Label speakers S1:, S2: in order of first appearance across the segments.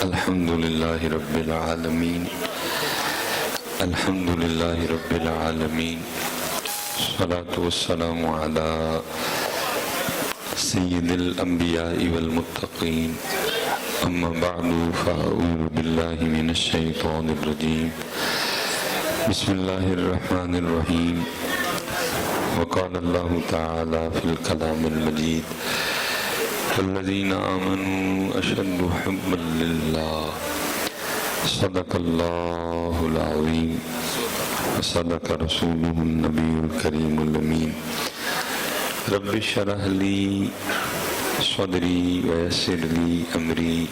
S1: الحمد لله رب العالمين الحمد لله رب العالمين الصلاة والسلام على سيد الأنبياء والمتقين أما بعد فأعوذ بالله من الشيطان الرجيم بسم الله الرحمن الرحيم وقال الله تعالى في الكلام المجيد الذين آمنوا أشد حبا لله صدق الله العظيم وصدق رسوله النبي الكريم الأمين رب اشرح لي صدري ويسر لي أمري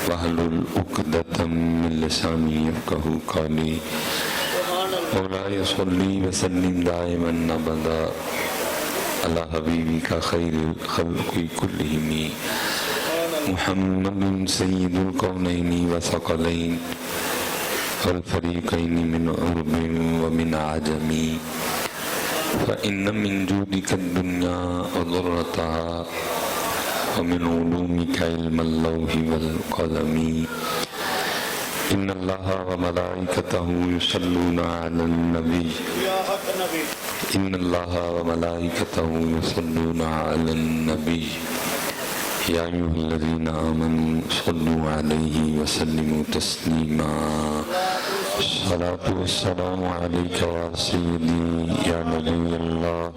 S1: واحلل عقدة من لساني يفقهوا قولي مولاي صل وسلم دائما أبدا على حبيبك خير الخلق كلهم محمد سيد الكونين وثقلين والفريقين من عرب ومن عجم فإن من جودك الدنيا وضرتها ومن علومك علم اللوح والقلم إن الله وملائكته يصلون على النبي إن الله وملائكته يصلون على النبي يا أيها الذين آمنوا صلوا عليه وسلموا تسليما الصلاة والسلام عليك يا سيدي يا نبي الله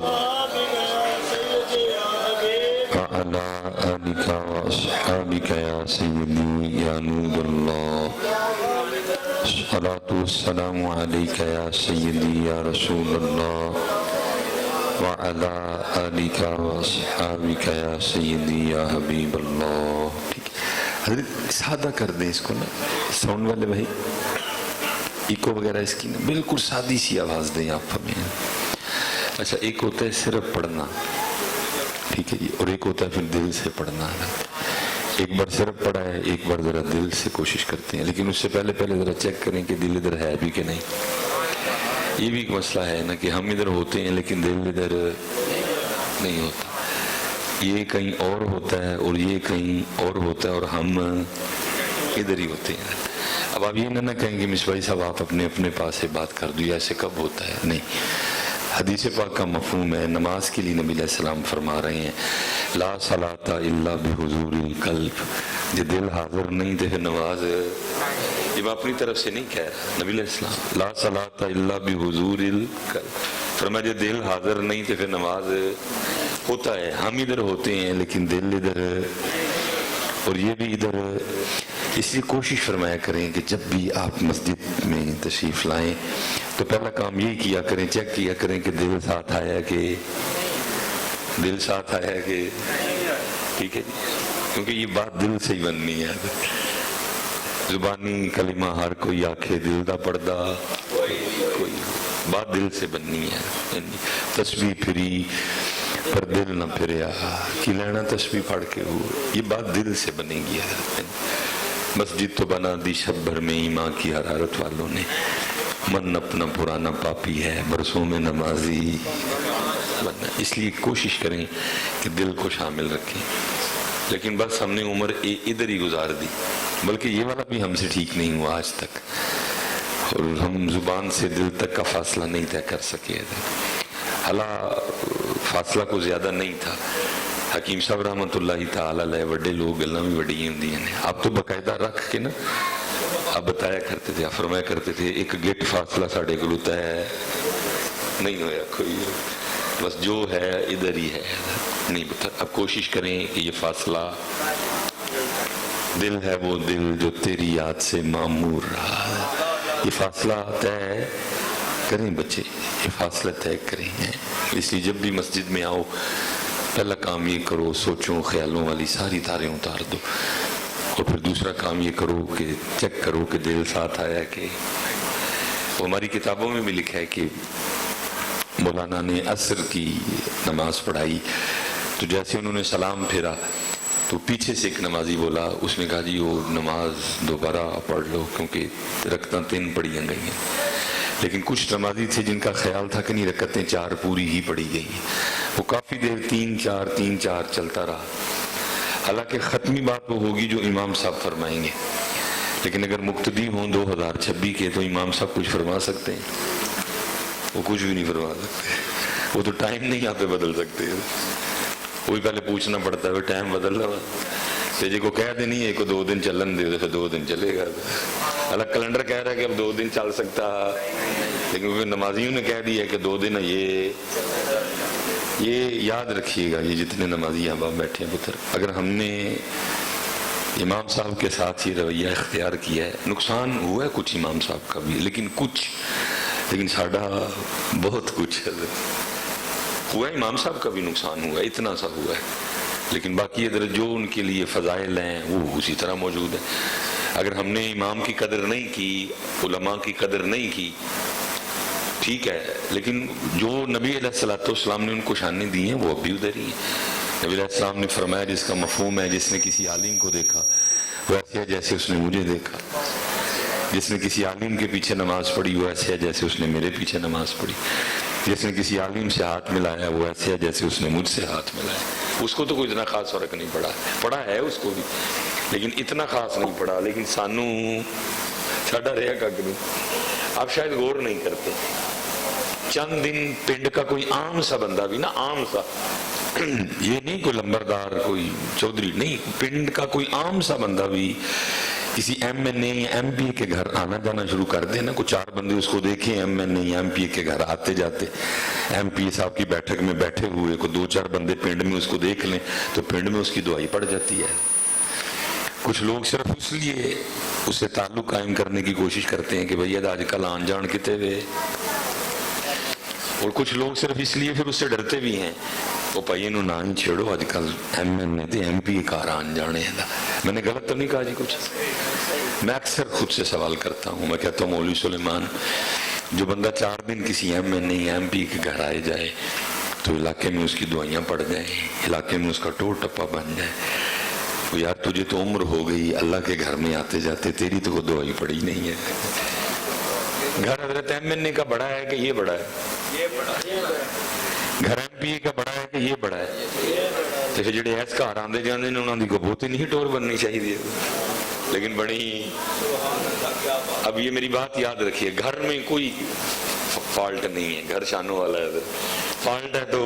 S1: وعلى آلك وأصحابك يا سيدي يا نور الله الصلاة والسلام عليك يا سيدي يا رسول الله وعلى آلك وأصحابك يا سيدي يا حبيب اللہ. حضرت سادہ کر دیں اس کو نا، ساؤنڈ والے بھائی ایکو وغیرہ اس کی نا بالکل سادی سی آواز دیں آپ ہمیں. اچھا ایک ہوتا ہے صرف پڑھنا، ٹھیک ہے جی، اور ایک ہوتا ہے پھر دل سے پڑھنا. ایک بار صرف پڑھا ہے، ایک بار ذرا دل سے کوشش کرتے ہیں، لیکن اس سے پہلے ذرا چیک کریں کہ دل ادھر ہے بھی کہ نہیں. یہ بھی ایک مسئلہ ہے نا کہ ہم ادھر ہوتے ہیں لیکن دل ادھر نہیں ہوتا. یہ کہیں اور ہوتا ہے اور یہ کہیں اور ہوتا ہے اور ہم ادھر ہی ہوتے ہیں. اب آپ یہ نہ کہیں کہ مصباحی صاحب آپ اپنے اپنے پاس سے بات کر دو، ایسے کب ہوتا ہے؟ نہیں. حدیث پاک کا مفہوم ہے، نماز کے لیے نبی علیہ السلام فرما رہے ہیں لا صلاۃ الا بحضور القلب. جو دل حاضر نہیں تو پھر نماز، یہ میں اپنی طرف سے نہیں کہہ رہا، نبی علیہ السلام لا صلاۃ الا بحضور القلب فرمایا جو دل حاضر نہیں تو پھر نماز ہوتا ہے. ہم ادھر ہوتے ہیں لیکن دل ادھر اور یہ بھی ادھر. اس لیے کوشش فرمایا کریں کہ جب بھی آپ مسجد میں تشریف لائیں تو پہلا کام یہی کیا کریں، چیک کیا کریں کہ دل ساتھ آیا کہ دل ساتھ آیا کہ ٹھیک ہے جی، کیونکہ یہ بات دل سے ہی بننی ہے. زبانی کلمہ ہر کوئی آکھے دل دا پردہ کوئی، بات دل سے بننی ہے. تسبیح پھری پر دل نہ پھریا کی لینا تسبیح پڑھ کے ہو، یہ بات دل سے بنے گی. مسجد تو بنا دی شب بھر میں ایمان کی حرارت والوں نے، من اپنا پرانا پاپی ہے برسوں میں نمازی بننا. اس لیے کوشش کریں کہ دل کو شامل رکھیں. لیکن بس ہم نے عمر ادھر ہی گزار دی، بلکہ یہ والا بھی ہم سے ٹھیک نہیں ہوا آج تک، اور ہم زبان سے دل تک کا فاصلہ نہیں طے کر سکے. حالہ فاصلہ کو زیادہ نہیں تھا. حکیم صاحب رحمۃ اللہ تعالی علیہ وڈے لوگ گلاں بھی وڈی ہوندی ہیں. آپ تو باقاعدہ رکھ کے نا آپ بتایا کرتے تھے، آپ فرمایا کرتے تھے ایک گٹ فاصلہ ساڑھے کو طے نہیں ہویا کوئی، بس جو ہے ادھر ہی ہے نہیں بتا. اب کوشش کریں کہ یہ فاصلہ دل ہے وہ دل جو تیری یاد سے معمور رہا. یہ فاصلہ طے کریں بچے، یہ فاصلہ طے کریں. اس لیے جب بھی مسجد میں آؤ پہلا کام یہ کرو سوچوں خیالوں والی ساری تاریں اتار دو، اور پھر دوسرا کام یہ کرو کہ چیک کرو کہ دل ساتھ آیا کہ. وہ ہماری کتابوں میں بھی لکھا ہے کہ مولانا نے عصر کی نماز پڑھائی تو جیسے انہوں نے سلام پھیرا تو پیچھے سے ایک نمازی بولا، اس نے کہا جی وہ نماز دوبارہ پڑھ لو کیونکہ رکعتیں 3 پڑھی گئی ہیں. لیکن کچھ نمازی تھے جن کا خیال تھا کہ نہیں رکعتیں 4 پوری ہی پڑھی گئی. وہ کافی دیر 3-4 چلتا رہا. حالانکہ ختمی بات وہ ہوگی جو امام صاحب فرمائیں گے، لیکن اگر مقتدی ہوں 2026 کے تو امام صاحب کچھ فرما سکتے ہیں؟ وہ کچھ بھی نہیں فرما سکتے، وہ تو ٹائم نہیں یہاں پہ بدل سکتے، وہی پہلے پوچھنا پڑتا ہے ٹائم بدل رہا تو جی کو کہہ دے نہیں ہے کہ 2 دن چلن دے تو 2 دن چلے گا، الگ کیلنڈر کہہ رہا ہے کہ اب 2 دن چل سکتا، لیکن کیونکہ نمازیوں نے کہہ دیا کہ 2 دن یہ یاد رکھیے گا، یہ جتنے نمازی احباب بیٹھے ہیں پتر، اگر ہم نے امام صاحب کے ساتھ یہ رویہ اختیار کیا ہے، نقصان ہوا ہے کچھ امام صاحب کا بھی، لیکن ساڈا بہت کچھ ہوا ہے، امام صاحب کا بھی نقصان ہوا ہے، اتنا سا ہوا ہے، لیکن باقی ادھر جو ان کے لیے فضائل ہیں وہ اسی طرح موجود ہے۔ اگر ہم نے امام کی قدر نہیں کی، علماء کی قدر نہیں کی، ٹھیک ہے، لیکن جو نبی علیہ السلام نے ان کو شانیں دی ہیں وہ اب بھی ادھر ہی ہیں۔ نبی علیہ السلام نے فرمایا جس کا مفہوم ہے جس نے کسی عالم کو دیکھا وہ ایسے ہے جیسے اس نے مجھے دیکھا، جس نے کسی عالم کے پیچھے نماز پڑھی وہ ایسے ہے جیسے اس نے میرے پیچھے نماز پڑھی، جس نے کسی عالم سے ہاتھ ملایا وہ ایسے ہے جیسے اس نے مجھ سے ہاتھ ملایا۔ اس کو تو کوئی اتنا خاص فرق نہیں پڑا ہے اس کو بھی، لیکن اتنا خاص نہیں پڑا، لیکن ساڈا رہا کا نہیں، آپ شاید غور نہیں کرتے۔ چند دن پنڈ کا کوئی عام سا بندہ بھی نا، عام سا، یہ نہیں کوئی لمبردار کوئی چودھری نہیں، پنڈ کا کوئی عام سا بندہ بھی کسی ایم این اے یا ایم پی کے گھر آنا جانا شروع کر دے نا، کوئی 4 بندے اس کو دیکھیں ایم این اے یا ایم پی کے گھر آتے جاتے، ایم پی صاحب کی بیٹھک میں بیٹھے ہوئے، کوئی 2-4 بندے پنڈ میں اس کو دیکھ لیں تو پنڈ میں اس کی دعائی پڑ جاتی ہے۔ کچھ لوگ صرف اس لیے اس سے تعلق قائم کرنے کی کوشش کرتے ہیں کہ بھئی آج کل آن جان کتے ہوئے، اور کچھ لوگ صرف اس لیے پھر اس سے ڈرتے بھی ہیں، وہ پائیے نو نہ ہی چھیڑو، آج کل M N A M P کار آن جانے ہیں۔ میں نے غلط تو نہیں کہا جی کچھ؟ میں اکثر خود سے سوال کرتا ہوں، میں کہتا ہوں مولوی سلیمان، جو بندہ 4 دن کسی M N A M P کے گھر آئے جائے تو علاقے میں اس کی دعائیاں پڑ جائیں، علاقے میں اس کا ٹور ٹپا بن جائے، وہ یار تجھے تو عمر ہو گئی اللہ کے گھر میں آتے جاتے، تیری تو وہ دعائی پڑی نہیں ہے۔ گھر حضرت ایم این اے کا بڑا ہے کہ یہ بڑا ہے؟ گھر ایم پی اے کا بڑا ہے کہ یہ بڑا ہے؟ تو پھر جڑے ایس گھر آندے جاندے نے انہاں دی کو بہت ہی نہیں ٹور بننی چاہیے، لیکن بڑی، اب یہ میری بات یاد رکھیے، گھر میں کوئی فالٹ نہیں ہے، گھر شانوں والا ہے، فالٹ ہے تو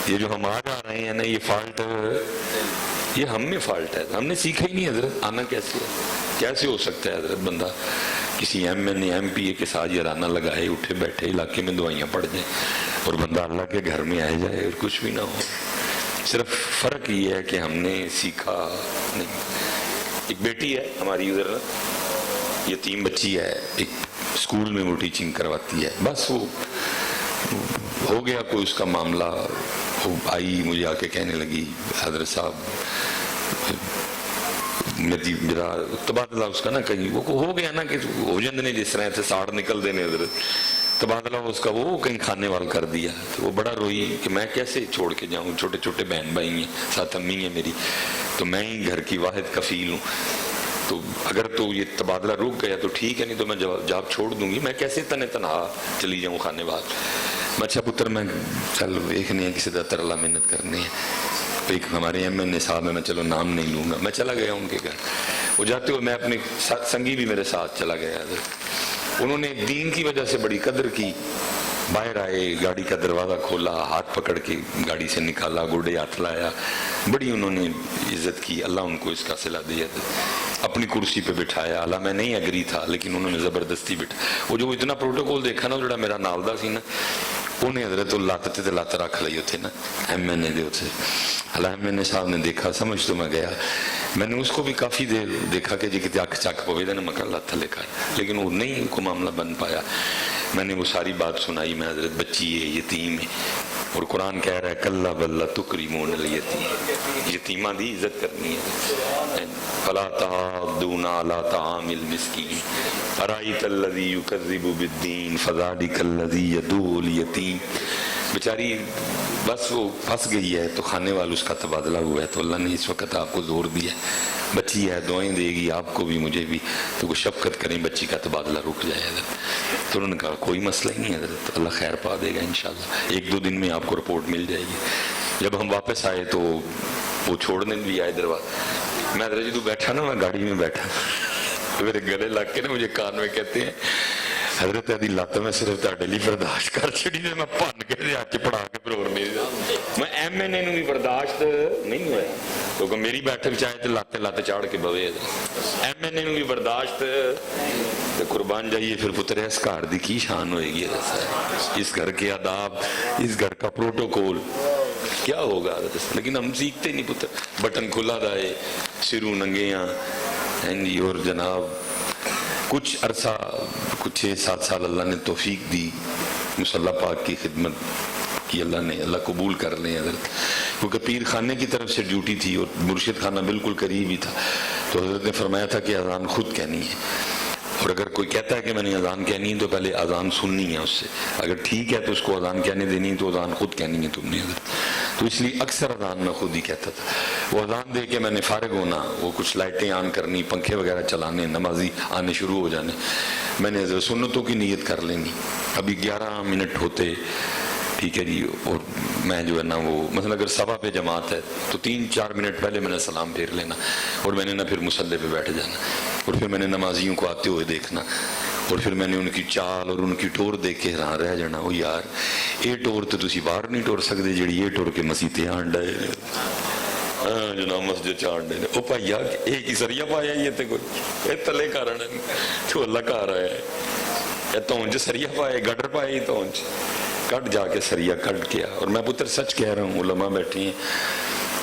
S1: یہ جو ہم آ جا رہے ہیں نا، یہ فالٹ یہ ہم میں فالٹ ہے، ہم نے سیکھا ہی نہیں حضرت، آنا کیسے ہے، کیسے ہو سکتا ہے حضرت بندہ کسی M N A M P A کے ساتھ یارانہ لگائے، اٹھے بیٹھے علاقے میں دعائیاں پڑھ جائیں اور بندہ اللہ کے گھر میں آئے جائے اور کچھ بھی نہ ہو۔ صرف فرق یہ ہے کہ ہم نے سیکھا نہیں۔ ایک بیٹی ہے ہماری ادھر، یتیم بچی ہے، ایک اسکول میں وہ ٹیچنگ کرواتی ہے، بس وہ ہو گیا کوئی اس کا معاملہ، وہ آئی مجھے آ کے کہنے لگی حضرت صاحب میرا تبادلہ اس کا نا کہیں وہ ہو گیا نا کہ ہو جند نے جس طرح سے ساڑھ نکل دینے حضرت، تبادلہ اس کا وہ کہیں کھانے وال کر دیا، تو وہ بڑا روئی کہ میں کیسے چھوڑ کے جاؤں، چھوٹے چھوٹے بہن بھائی ہیں، ساتھ امی ہیں میری، تو میں ہی گھر کی واحد کفیل ہوں، تو اگر تو یہ تبادلہ رک گیا تو ٹھیک ہے، نہیں تو میں جاب چھوڑ دوں گی، میں کیسے تنہا چلی جاؤں کھانے وال۔ میں اچھا پتر میں چل دیکھنی ہے کسی طرح اللہ محنت کرنی ہے، ایک ہمارے ایم این اے صاحب ہے، میں چلو نام نہیں لوں گا، میں چلا گیا ان کے گھر، وہ جاتے ہوئے میں اپنے سنگی بھی میرے ساتھ چلا گیا، انہوں نے دین کی وجہ سے بڑی قدر کی، باہر آئے، گاڑی کا دروازہ کھولا، ہاتھ پکڑ کے گاڑی سے نکالا، گوڑے ہاتھ لایا، بڑی انہوں نے عزت کی، اللہ ان کو اس کا صلہ دیا، اپنی کرسی پہ بٹھایا، اللہ میں نہیں اگری تھا لیکن انہوں نے زبردستی بٹھا، وہ جو اتنا پروٹوکول دیکھا نا جڑا میرا نالدہ سی نا، انہیں حضرت لات رکھ لئی ہوتے نا ایم این اے دے ہوتے، اللہ ایم این اے صاحب نے دیکھا، سمجھ تو میں گیا، میں نے اس کو بھی کافی دیر دیکھا کہ جی کتے اکھ چک پوے دے نا مکر اللہ تھلے کر، لیکن وہ نہیں کو معاملہ بن پایا، میں نے وہ ساری بات سنائی، میں حضرت بچی ہے، یتیم ہے، اور قرآن کہہ رہا ہے کلا بل تکرمون الیتیم، یتیمہ دی عزت کرنی ہے، فلا تحاضون علی طعام المسکین ارأیت الذی یکذب بالدین فذلک الذی یدعو الیتیم، بیچاری بس وہ پھنس گئی ہے، تو کھانے والوں اس کا تبادلہ ہوا ہے، تو اللہ نے اس وقت آپ کو زور دیا، بچی ہے دعائیں دے گی آپ کو بھی مجھے بھی، تو کوئی شفقت کریں بچی کا تبادلہ رک جائے حضرت، تو انہوں نے کہا کوئی مسئلہ ہی نہیں حضرت، اللہ خیر پا دے گا انشاءاللہ، 1-2 دن میں آپ کو رپورٹ مل جائے گی۔ جب ہم واپس آئے تو وہ چھوڑنے بھی آئے دروازہ. میں حضرت جی تو بیٹھا نا, میں گاڑی میں بیٹھا, میرے گلے لگ کے نا مجھے کان میں کہتے ہیں حضرت ادی لت میں صرف تہاڈے لیے برداشت کر چھڑی تے میں بھن کے ہاتھ پڑا کے پھر اور میں ایم این اے نوں بھی برداشت نہیں ہویا, کیونکہ میری بیٹھک چاہے تو لت چاڑ کے بوے, ایم این اے نوں بھی برداشت تے قربان جائیے. پھر پتر اس گھر دی کی شان ہوئے گی, اس گھر کے آداب, اس گھر کا پروٹوکول کیا ہوگا. لیکن ہم سیکھتے نہیں پتر, بٹن کھلا دا ہے, سروں ننگیاں جی. اور جناب کچھ عرصہ, کچھ 6-7 سال اللہ نے توفیق دی, مصلی پاک کی خدمت کی اللہ نے, اللہ قبول کر لیں حضرت, کیونکہ پیر خانے کی طرف سے ڈیوٹی تھی اور مرشد خانہ بالکل قریب ہی تھا. تو حضرت نے فرمایا تھا کہ اذان خود کہنی ہے, اور اگر کوئی کہتا ہے کہ میں نے اذان کہنی ہے تو پہلے اذان سننی ہے اس سے, اگر ٹھیک ہے تو اس کو اذان کہنے دینی ہے, تو اذان خود کہنی ہے تم نے حضرت. تو اس لیے اکثر اذان میں خود ہی کہتا تھا. وہ اذان دے کے میں نے فارغ ہونا, وہ کچھ لائٹیں آن کرنی, پنکھے وغیرہ چلانے, نمازی آنے شروع ہو جانے, میں نے حضرت سنتوں کی نیت کر لینی. ابھی 11 منٹ ہوتے, ٹھیک ہے جی, اور میں جو ہے نا وہ مثلا اگر صبح پہ جماعت ہے تو 3-4 منٹ پہلے میں نے سلام پھیر لینا, اور میں نے نہ پھر مصلی پہ بیٹھ جانا, اور پھر میں نے نمازیوں کو آتے ہوئے دیکھنا, اور پھر میں نے ان کی چال اور ان کی ٹور دیکھ کے حیران رہ جانا. وہ یار یہ ٹور تو تسی باہر نہیں ٹور سکتے جیڑی یہ ٹور کے مسیطے آن ڈائے جناب مسجد چاڑ دے. او بھائیا ایک ہی سریا پایا یہ تے کوئی اے تلے کارن تو اللہ کار آیا ہے, اے تونج سریا پائے, گڈر پائے, تونج کٹ جا کے سریا کٹ کیا. اور میں پتر سچ کہہ رہا ہوں, علماء بیٹھی ہیں,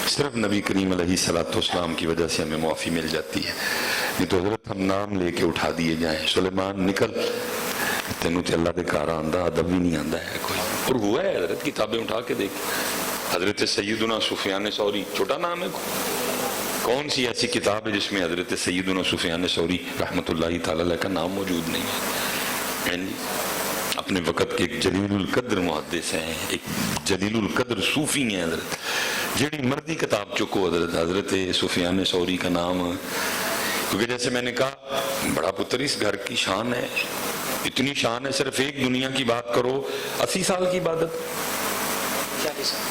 S1: صرف نبی کریم علیہ السلام کی وجہ سے ہمیں معافی مل جاتی ہے, نہیں تو حضرت ہم نام لے کے اٹھا دیے جائیں, سلیمان نکل تینوں تے اللہ دے کار آندا, ادب بھی نہیں آندا ہے کوئی. اور ہوا ہے حضرت, کتابیں اٹھا کے دیکھ, حضرت سیدنا سفیان ثوری, چھوٹا نام ہے, کون سی ایسی کتاب ہے جس میں حضرت سیدنا سفیان ثوری رحمۃ اللہ تعالی علیہ کا نام موجود نہیں ہے. اپنے وقت کے ایک جلیل القدر محدث ہیں, ایک جلیل القدر صوفی ہیں حضرت, جڑی مرضی کتاب چکو حضرت سفیان ثوری کا نام, کیونکہ جیسے میں نے کہا بڑا پتر اس گھر کی شان ہے, اتنی شان ہے, صرف ایک دنیا کی بات کرو, 80 سال کی عبادت,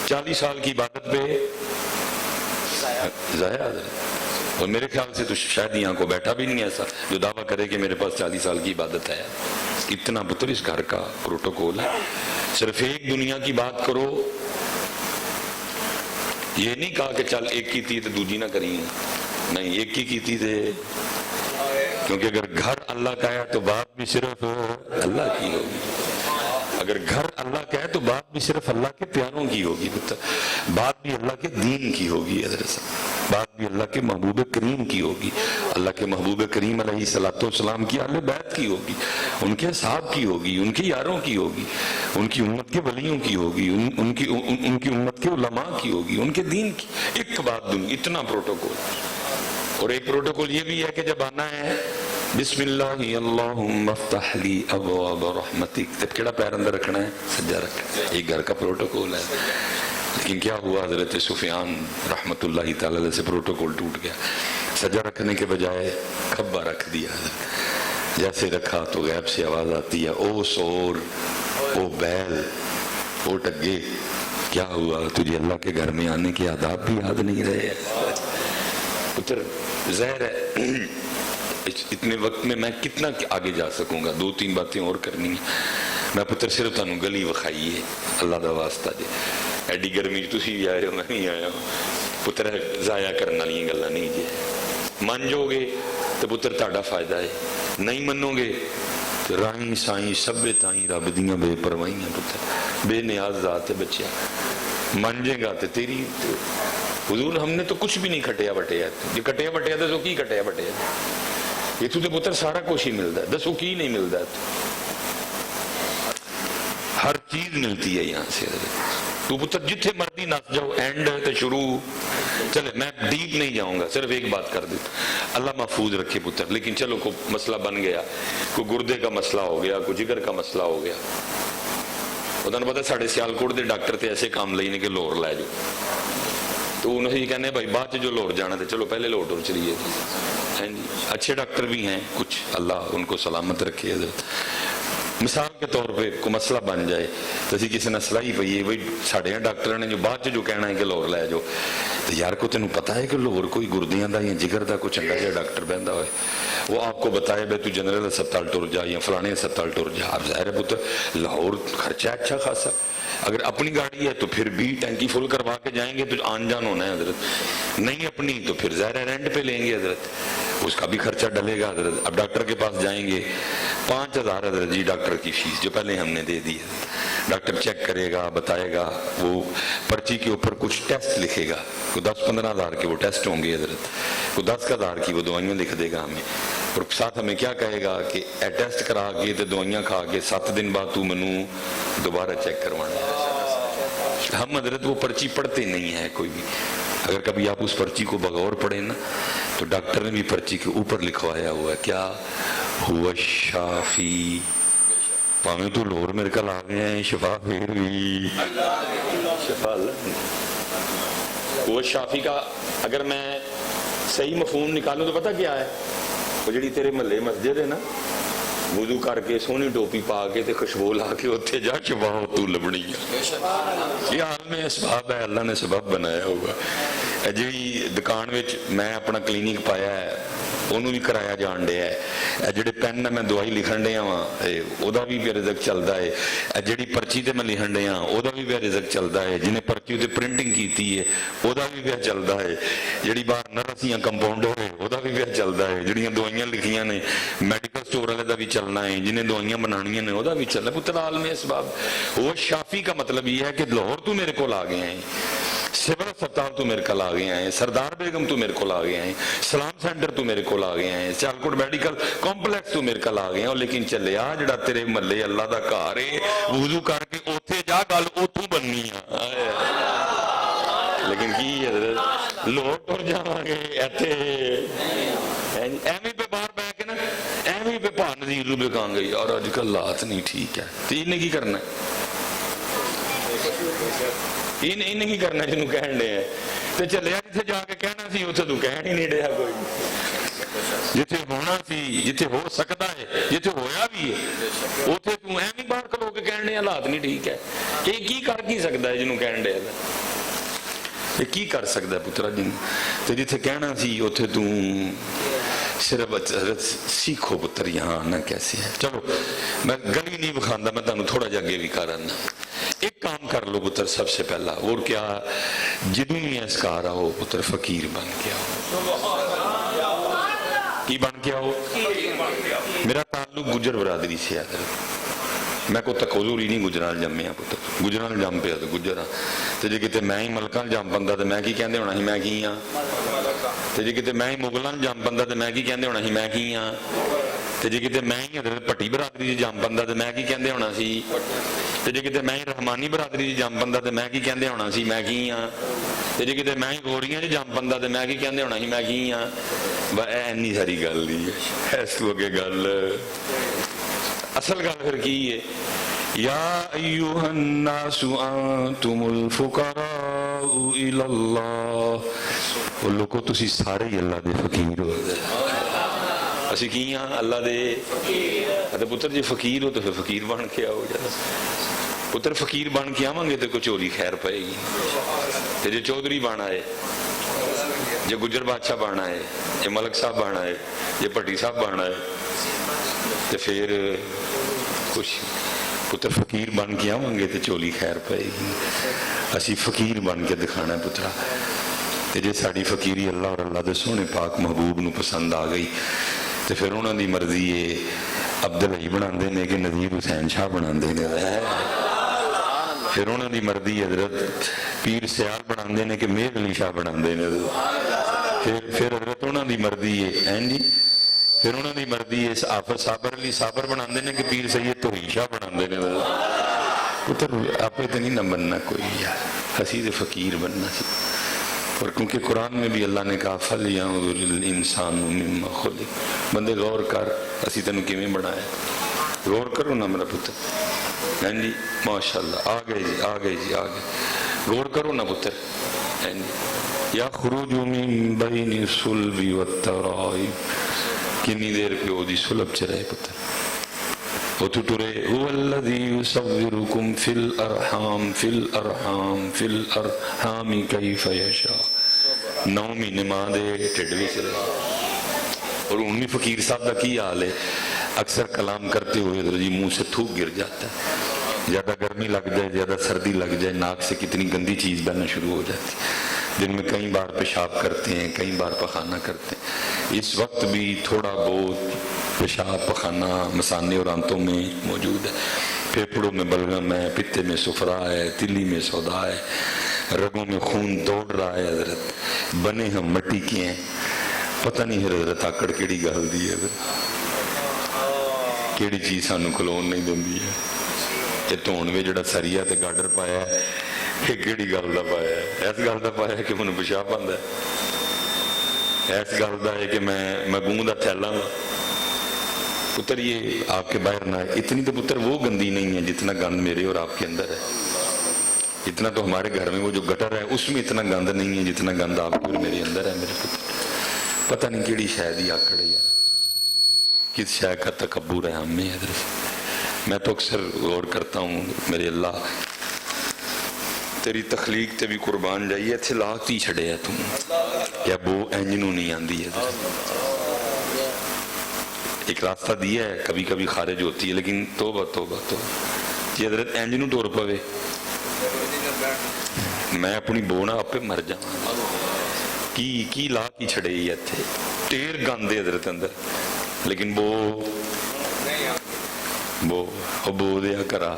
S1: 40 سال کی عبادت پہ ضائع حضرت. اور میرے خیال سے تو شاید یہاں کو بیٹھا بھی نہیں ایسا جو دعویٰ کرے کہ میرے پاس 40 سال کی عبادت ہے. اتنا پتر اس گھر کا پروٹوکول ہے, صرف ایک دنیا کی بات کرو. یہ نہیں کہا کہ چل ایک کی تھی تو دوجی نہ کریں, نہیں, ایک کی تھی تھے, کیونکہ اگر گھر اللہ کا ہے تو بات بھی صرف اللہ کی ہوگی, اگر گھر اللہ کا ہے تو بات بھی صرف اللہ کے پیاروں کی ہوگی, بات بھی اللہ کے دین کی ہوگی, حضرت بات بھی اللہ کے محبوب کریم کی ہوگی, اللہ کے محبوب کریم علیہ السلام کی اہل بیت کی ہوگی, ان کے اصحاب کی ہوگی, ان کے یاروں کی ہوگی, ان کی امت کے ولیوں کی ہوگی, ان کی امت کے علماء کی ہوگی, ان کے دین کی. ایک بات دوں, اتنا پروٹوکول. اور ایک پروٹوکول یہ بھی ہے کہ جب آنا ہے بسم اللہ اللہم افتح لی ابواب رحمتک, تب کیڑا پیر اندر رکھنا ہے, سجا رکھنا ہے. ایک گھر کا پروٹوکول ہے. لیکن کیا ہوا, حضرت سفیان رحمت اللہ تعالی علیہ سے پروٹوکول ٹوٹ گیا. سجا رکھنے کے بجائے کھبا رکھ دیا. جیسے رکھا تو غیب سے آواز آتی ہے, او سور, او بیل, او ٹگے, کیا ہوا, تجھے اللہ کے گھر میں آنے کے آداب بھی یاد نہیں رہے. پتر زہر ہے, اتنے وقت میں کتنا آگے جا سکوں گا, 2-3 باتیں اور کرنی ہیں. میں پتر صرف تانوں گلی وکھائی ہے, اللہ دا واسطہ جی, ایڈی گرمی تسی بھی آئے ہو, میں نہیں آیا ہوں. پتر ضائع کرنے والی گلاں نہیں جی. من جو گے تو پتر تہاڈا فائدہ ہے, نہیں منو گے تو رائیں سائیں سبے تائیں رب دیاں بے پروائیاں. پتر بے نیاز ذات ہے بچیا, من جے گا تو تیری. حضور ہم نے تو کچھ بھی نہیں کھٹیا بٹیا, جو کٹیا بٹیا تو سو کی کٹیا بٹیا, یہ تو پتر سارا کچھ ہی ملتا ہے, دسو کی نہیں ملتا, ہر چیز ملتی ہے یہاں سے. تو پتر جتھے مرضی نس جاؤ, اینڈ تو شروع. چلے میں ڈیپ نہیں جاؤں گا, صرف ایک بات کر دیتا, اللہ محفوظ رکھے پتر. لیکن چلو کو مسئلہ بن گیا, کوئی گردے کا مسئلہ ہو گیا, کوئی جگر کا مسئلہ ہو گیا, پتہ نہیں پتا ساڑھے سیالکوٹ دے ڈاکٹر تے ایسے کام لینے کے لوڑ لے جو, تو انہوں نے کہنے بھائی بعد جو لوڑ جانا تھے, چلو پہلے لوڑ اور چلیے. اچھے ڈاکٹر بھی ہیں کچھ, اللہ ان کو سلامت رکھے. مثال کے طور پہ کوئی مسئلہ بن جائے تو اسی کسی نے صلاحی پئی ہے, وہی ساڑھے ڈاکٹر نے جو بعد جو کہنا ہے کہ لوڑ لے جو,
S2: تو یار کو تینوں پتا ہے کہ لاہور کوئی گردیاں دا یا جگر دا کوئی چنگا جہا ڈاکٹر بہندا ہوئے وہ آپ کو بتائے بھائی تو جنرل ہسپتال ٹر جا یا فلانے ہسپتال ٹر جا. اب ظاہر ہے پتر لاہور خرچہ اچھا خاصا. اگر اپنی گاڑی ہے تو پھر بھی ٹینکی فل کروا کے جائیں گے تو آن جان ہونا ہے حضرت. نہیں اپنی تو پھر ظاہر ہے رینٹ پہ لیں گے حضرت, اس کا بھی خرچہ ڈلے گا حضرت. اب ڈاکٹر کے پاس جائیں گے 5,000 حضرت جی ڈاکٹر کی فیس جو پہلے ہم نے دے دی ہے. ڈاکٹر چیک کرے گا, بتائے گا, وہ پرچی کے اوپر کچھ ٹیسٹ لکھے گا, کوئی 10-15 ہزار کے وہ ٹیسٹ ہوں گے حضرت, کوئی 10 ہزار کی وہ دوائیاں لکھ دے گا ہمیں, اور ساتھ ہمیں کیا کہے گا کہ ٹیسٹ کرا کے تو دوائیاں کھا کے 7 دن بعد تو منو دوبارہ چیک کروانا ہے. ہم حضرت وہ پرچی پڑھتے نہیں ہیں کوئی بھی. اگر کبھی آپ اس پرچی کو بغور پڑھیں نا تو ڈاکٹر نے بھی پرچی کے اوپر لکھوایا ہوا ہے کیا ہوا شافی, پاویں تو لور میرے کل آ گئے ہیں شفا پھر بھی شفا وہ شافی کا اگر میں صحیح مفہوم نکالوں تو پتہ کیا ہے, وہ جڑی تیرے محلے مسجد ہے نا, وضو کر کے سونی ٹوپی پا کے تے خوشبو لا کے اتنے جا شفا ہو تو لبنی ہے. یہ حال میں اسباب ہے, اللہ نے سبب بنایا ہوگا. جی دکان وچ میں اپنا کلینک پایا ہے انہوں بھی کرایا جان دیا ہے. جڑے پین میں دوائی لکھن دیا وہ بھی پہ رزق چلتا ہے. جڑی پرچی تے میں لکھن دیا وہ بھی پہ رزق چلتا ہے. جنہیں پرچی تے پرنٹنگ کیتی ہے وہ بھی پہ چلتا ہے. جڑی باہر نرس یا کمپاؤنڈر ہے وہ بھی پہ چلتا ہے. جڑیاں دوائیاں لکھیاں نے میڈیکل سٹور والے دا بھی چلنا ہے, جنہیں دوائیاں بنانیاں نے وہ بھی چلنا ہے. پتر عالم اسباب. وہ شافی کا مطلب یہ ہے کہ لاہور تو میرے کو آ گئے ہیں, سول ہسپتال تو میرے کو آ گئے ہیں, سردار بیگم تو میرے کو آ گئے ہیں, سلام سینٹر تو میرے کو آ گئے ہیں, سیالکوٹ میڈیکل کمپلیکس تو میرے کو آ گئے ہیں. لیکن چلے آ جڑا تیرے محلے اللہ دا گھر ہے وضو کر کے اوتھے جا گل اوتھوں بننی ہے. لیکن کی حضرت لاہور ٹر جاواں گے ایتھے ایویں پہ باہر بیٹھ کے نا ایویں پہ بھا نظیر نوں بکاں گے یار اج کل حالات نہیں ٹھیک ہے. تو انہیں کی کرنا ہے, انہیں کی کرنا جنہوں کہن دے ہیں. تو چلے جتھے جا کے کہنا سی اتھے تو کہن ہی نہیں دیا کوئی. جتھے ہونا سی, جتھے ہو سکتا ہے, جتھے ہویا بھی ہے اتھے تو ایویں باہر کھلو کے کہن دے حالات نہیں ٹھیک ہے. یہ کی کر کی سکتا ہے جنہوں کہن دے, یہ کی کر سکتا ہے پترا جن. تو جتھے کہنا سی اتھے تو صرف سیکھو پتر یہاں آنا کیسے ہے. چلو میں گلی نہیں بکھاندہ, میں تانوں تھوڑا جا اگے بھی کر آنا. ایک کام کر لو پتر سب سے پہلا, اور کیا جدوں ہی اسکار آؤ پتر فقیر بن کے آؤ. کی بن کے آؤ؟ میرا تعلق گجر برادری سے ہے. میں کو تقوزوری نہیں گجران جمعیاں پتر, گجران جم پہ تو گجران. تو جی کتے میں ہی ملکان جم بندہ تو میں کی کہندے ہونا ہی میں کی ہاں. تو جی کتے میں ہی مغلان جم بندہ تو میں کی کہندے ہونا ہی میں کی ہاں. تو جی کتے میں ہی حضرت پٹی برادری جم بندہ تو میں کی کہندے ہونا سی. تو جی کتے میں ہی رحمانی برادری جم بندہ تو میں کی کہندے ہونا سی میں کی ہاں. تو جی کتے میں ہی گوریاں جم بندہ تو میں کی کہندے ہونا ہی میں کی ہاں. اینی ساری گل نہیں ہے, اس تو اگے گل اصل گل پھر کی ہے. یا ایوہ الناس انتم الفقراء الی اللہ. وہ لوگوں تسی سارے ہی اللہ دے فقیر ہو. اسی کی ہاں اللہ دے پتر جی فقیر ہو تو پھر فقیر بن کے آؤ. جا پتر فقیر بن کے آواں گے تو کوئی چوری خیر پائے گی. تو جی چودھری بنا ہے, جو گجر بادشاہ بنا ہے, جو ملک صاحب بنا ہے, جو پٹی صاحب بنا ہے, تو پھر کچھ پتر فقیر بن کے آواں گے تو چولی خیر پائے گی. اسی فقیر بن کے دکھانا ہے پترا. تو جی ساری فقیری اللہ اور اللہ دے سونے پاک محبوب نو پسند آ گئی تو پھر انہوں دی مرضی ہے عبدالعی بنا دے نے کہ نذیر حسین شاہ بنا دے نے. پھر انہوں دی مرضی حضرت پیر سیال بنا دے نے کہ میر علی شاہ بنا دے نے. پھر حضرت انہوں دی مرضی ہے جی, پھر انہوں دی مرضی ہے آفر صابر علی صابر بنا دے نے کہ پیر سید توحید شاہ بنا دے نے. پتر آپ تو نہیں نہ بننا کوئی یار, حسید فقیر بننا سی. اور کیونکہ قرآن میں بھی اللہ نے کہا فَلْيَنْظُرِ الْإِنسَانُ مِمَّا خُلِقَ. بندے غور کر اسی تینوں کیویں بنایا, غور کرو نا میرا پتر. ہیں جی ماشاءاللہ آ گئے جی, آ گئے جی, آ گئے. غور کرو نا پتر. ہیں جی یخرج من بین الصلب والترائب. کنی دیر پیو دی صلب چ رہے پتر, وہ تو ٹرے هو الذی یصورکم فی الارحام فی الارحام فی الارحام کیف یشاء. 9 مہینے ماں دے ٹھڈ وچ رہے. اور ان بھی فقیر صاحب کا کی حال ہے, اکثر کلام کرتے ہوئے حضرت جی منہ سے تھوک گر جاتا ہے, زیادہ گرمی لگ جائے, زیادہ سردی لگ جائے, ناک سے کتنی گندی چیز بہنا شروع ہو جاتی. دن میں کئی بار پیشاب کرتے ہیں, کئی بار پخانہ کرتے ہیں. اس وقت بھی تھوڑا بہت پیشاب پخانہ مثانے اور آنتوں میں موجود ہے. پھیپھڑوں میں بلغم ہے, پتے میں سفرا ہے, تلی میں سودا ہے, رگوں میں خون دوڑ رہا ہے. حضرت بنے ہم مٹی کے ہیں, پتہ نہیں ہے حضرت آکڑ کیڑی گل دی ہے, کیڑی چیز سانو کھلون نہیں دیندی ہے. یہ دھون میں جڑا سریا تے گاڈر پایا ہے, یہ کیڑی گل دا پایا ہے؟ اس گل دا پایا ہے کہ مجھے پیشاب آندا ہے, اس گل دا ہے کہ میں گوں دا تھیلا ہوں. پتر یہ آپ کے باہر نہ ہے. اتنی تو پتر وہ گندی نہیں ہے جتنا گند میرے اور آپ کے اندر ہے. اتنا تو ہمارے گھر میں وہ جو گٹر ہے اس میں اتنا گند نہیں ہے جتنا گند آپ کے اور میرے اندر ہے. میرے پتر پتہ نہیں کیڑی شاید ہی آکڑ ہے, کس شے کا تکبر ہے ہم میں. حضرت میں تو اکثر غور کرتا ہوں, میرے اللہ تیری تخلیق تے بھی قربان جائیے, اتھے لاکھ ہی چھڑے ہے تم, کیا بو انجنوں نہیں آندی ہے. ایک راستہ دیا ہے, کبھی کبھی خارج ہوتی ہے, لیکن توبہ توبہ توبہ یہ حضرت انجنوں ٹور پوے, میں اپنی بونا آپ پہ مر جاؤں. کی لا کی چھڑے ہی اتھے ٹیر گاندے حضرت اندر, لیکن بو دیا کرا,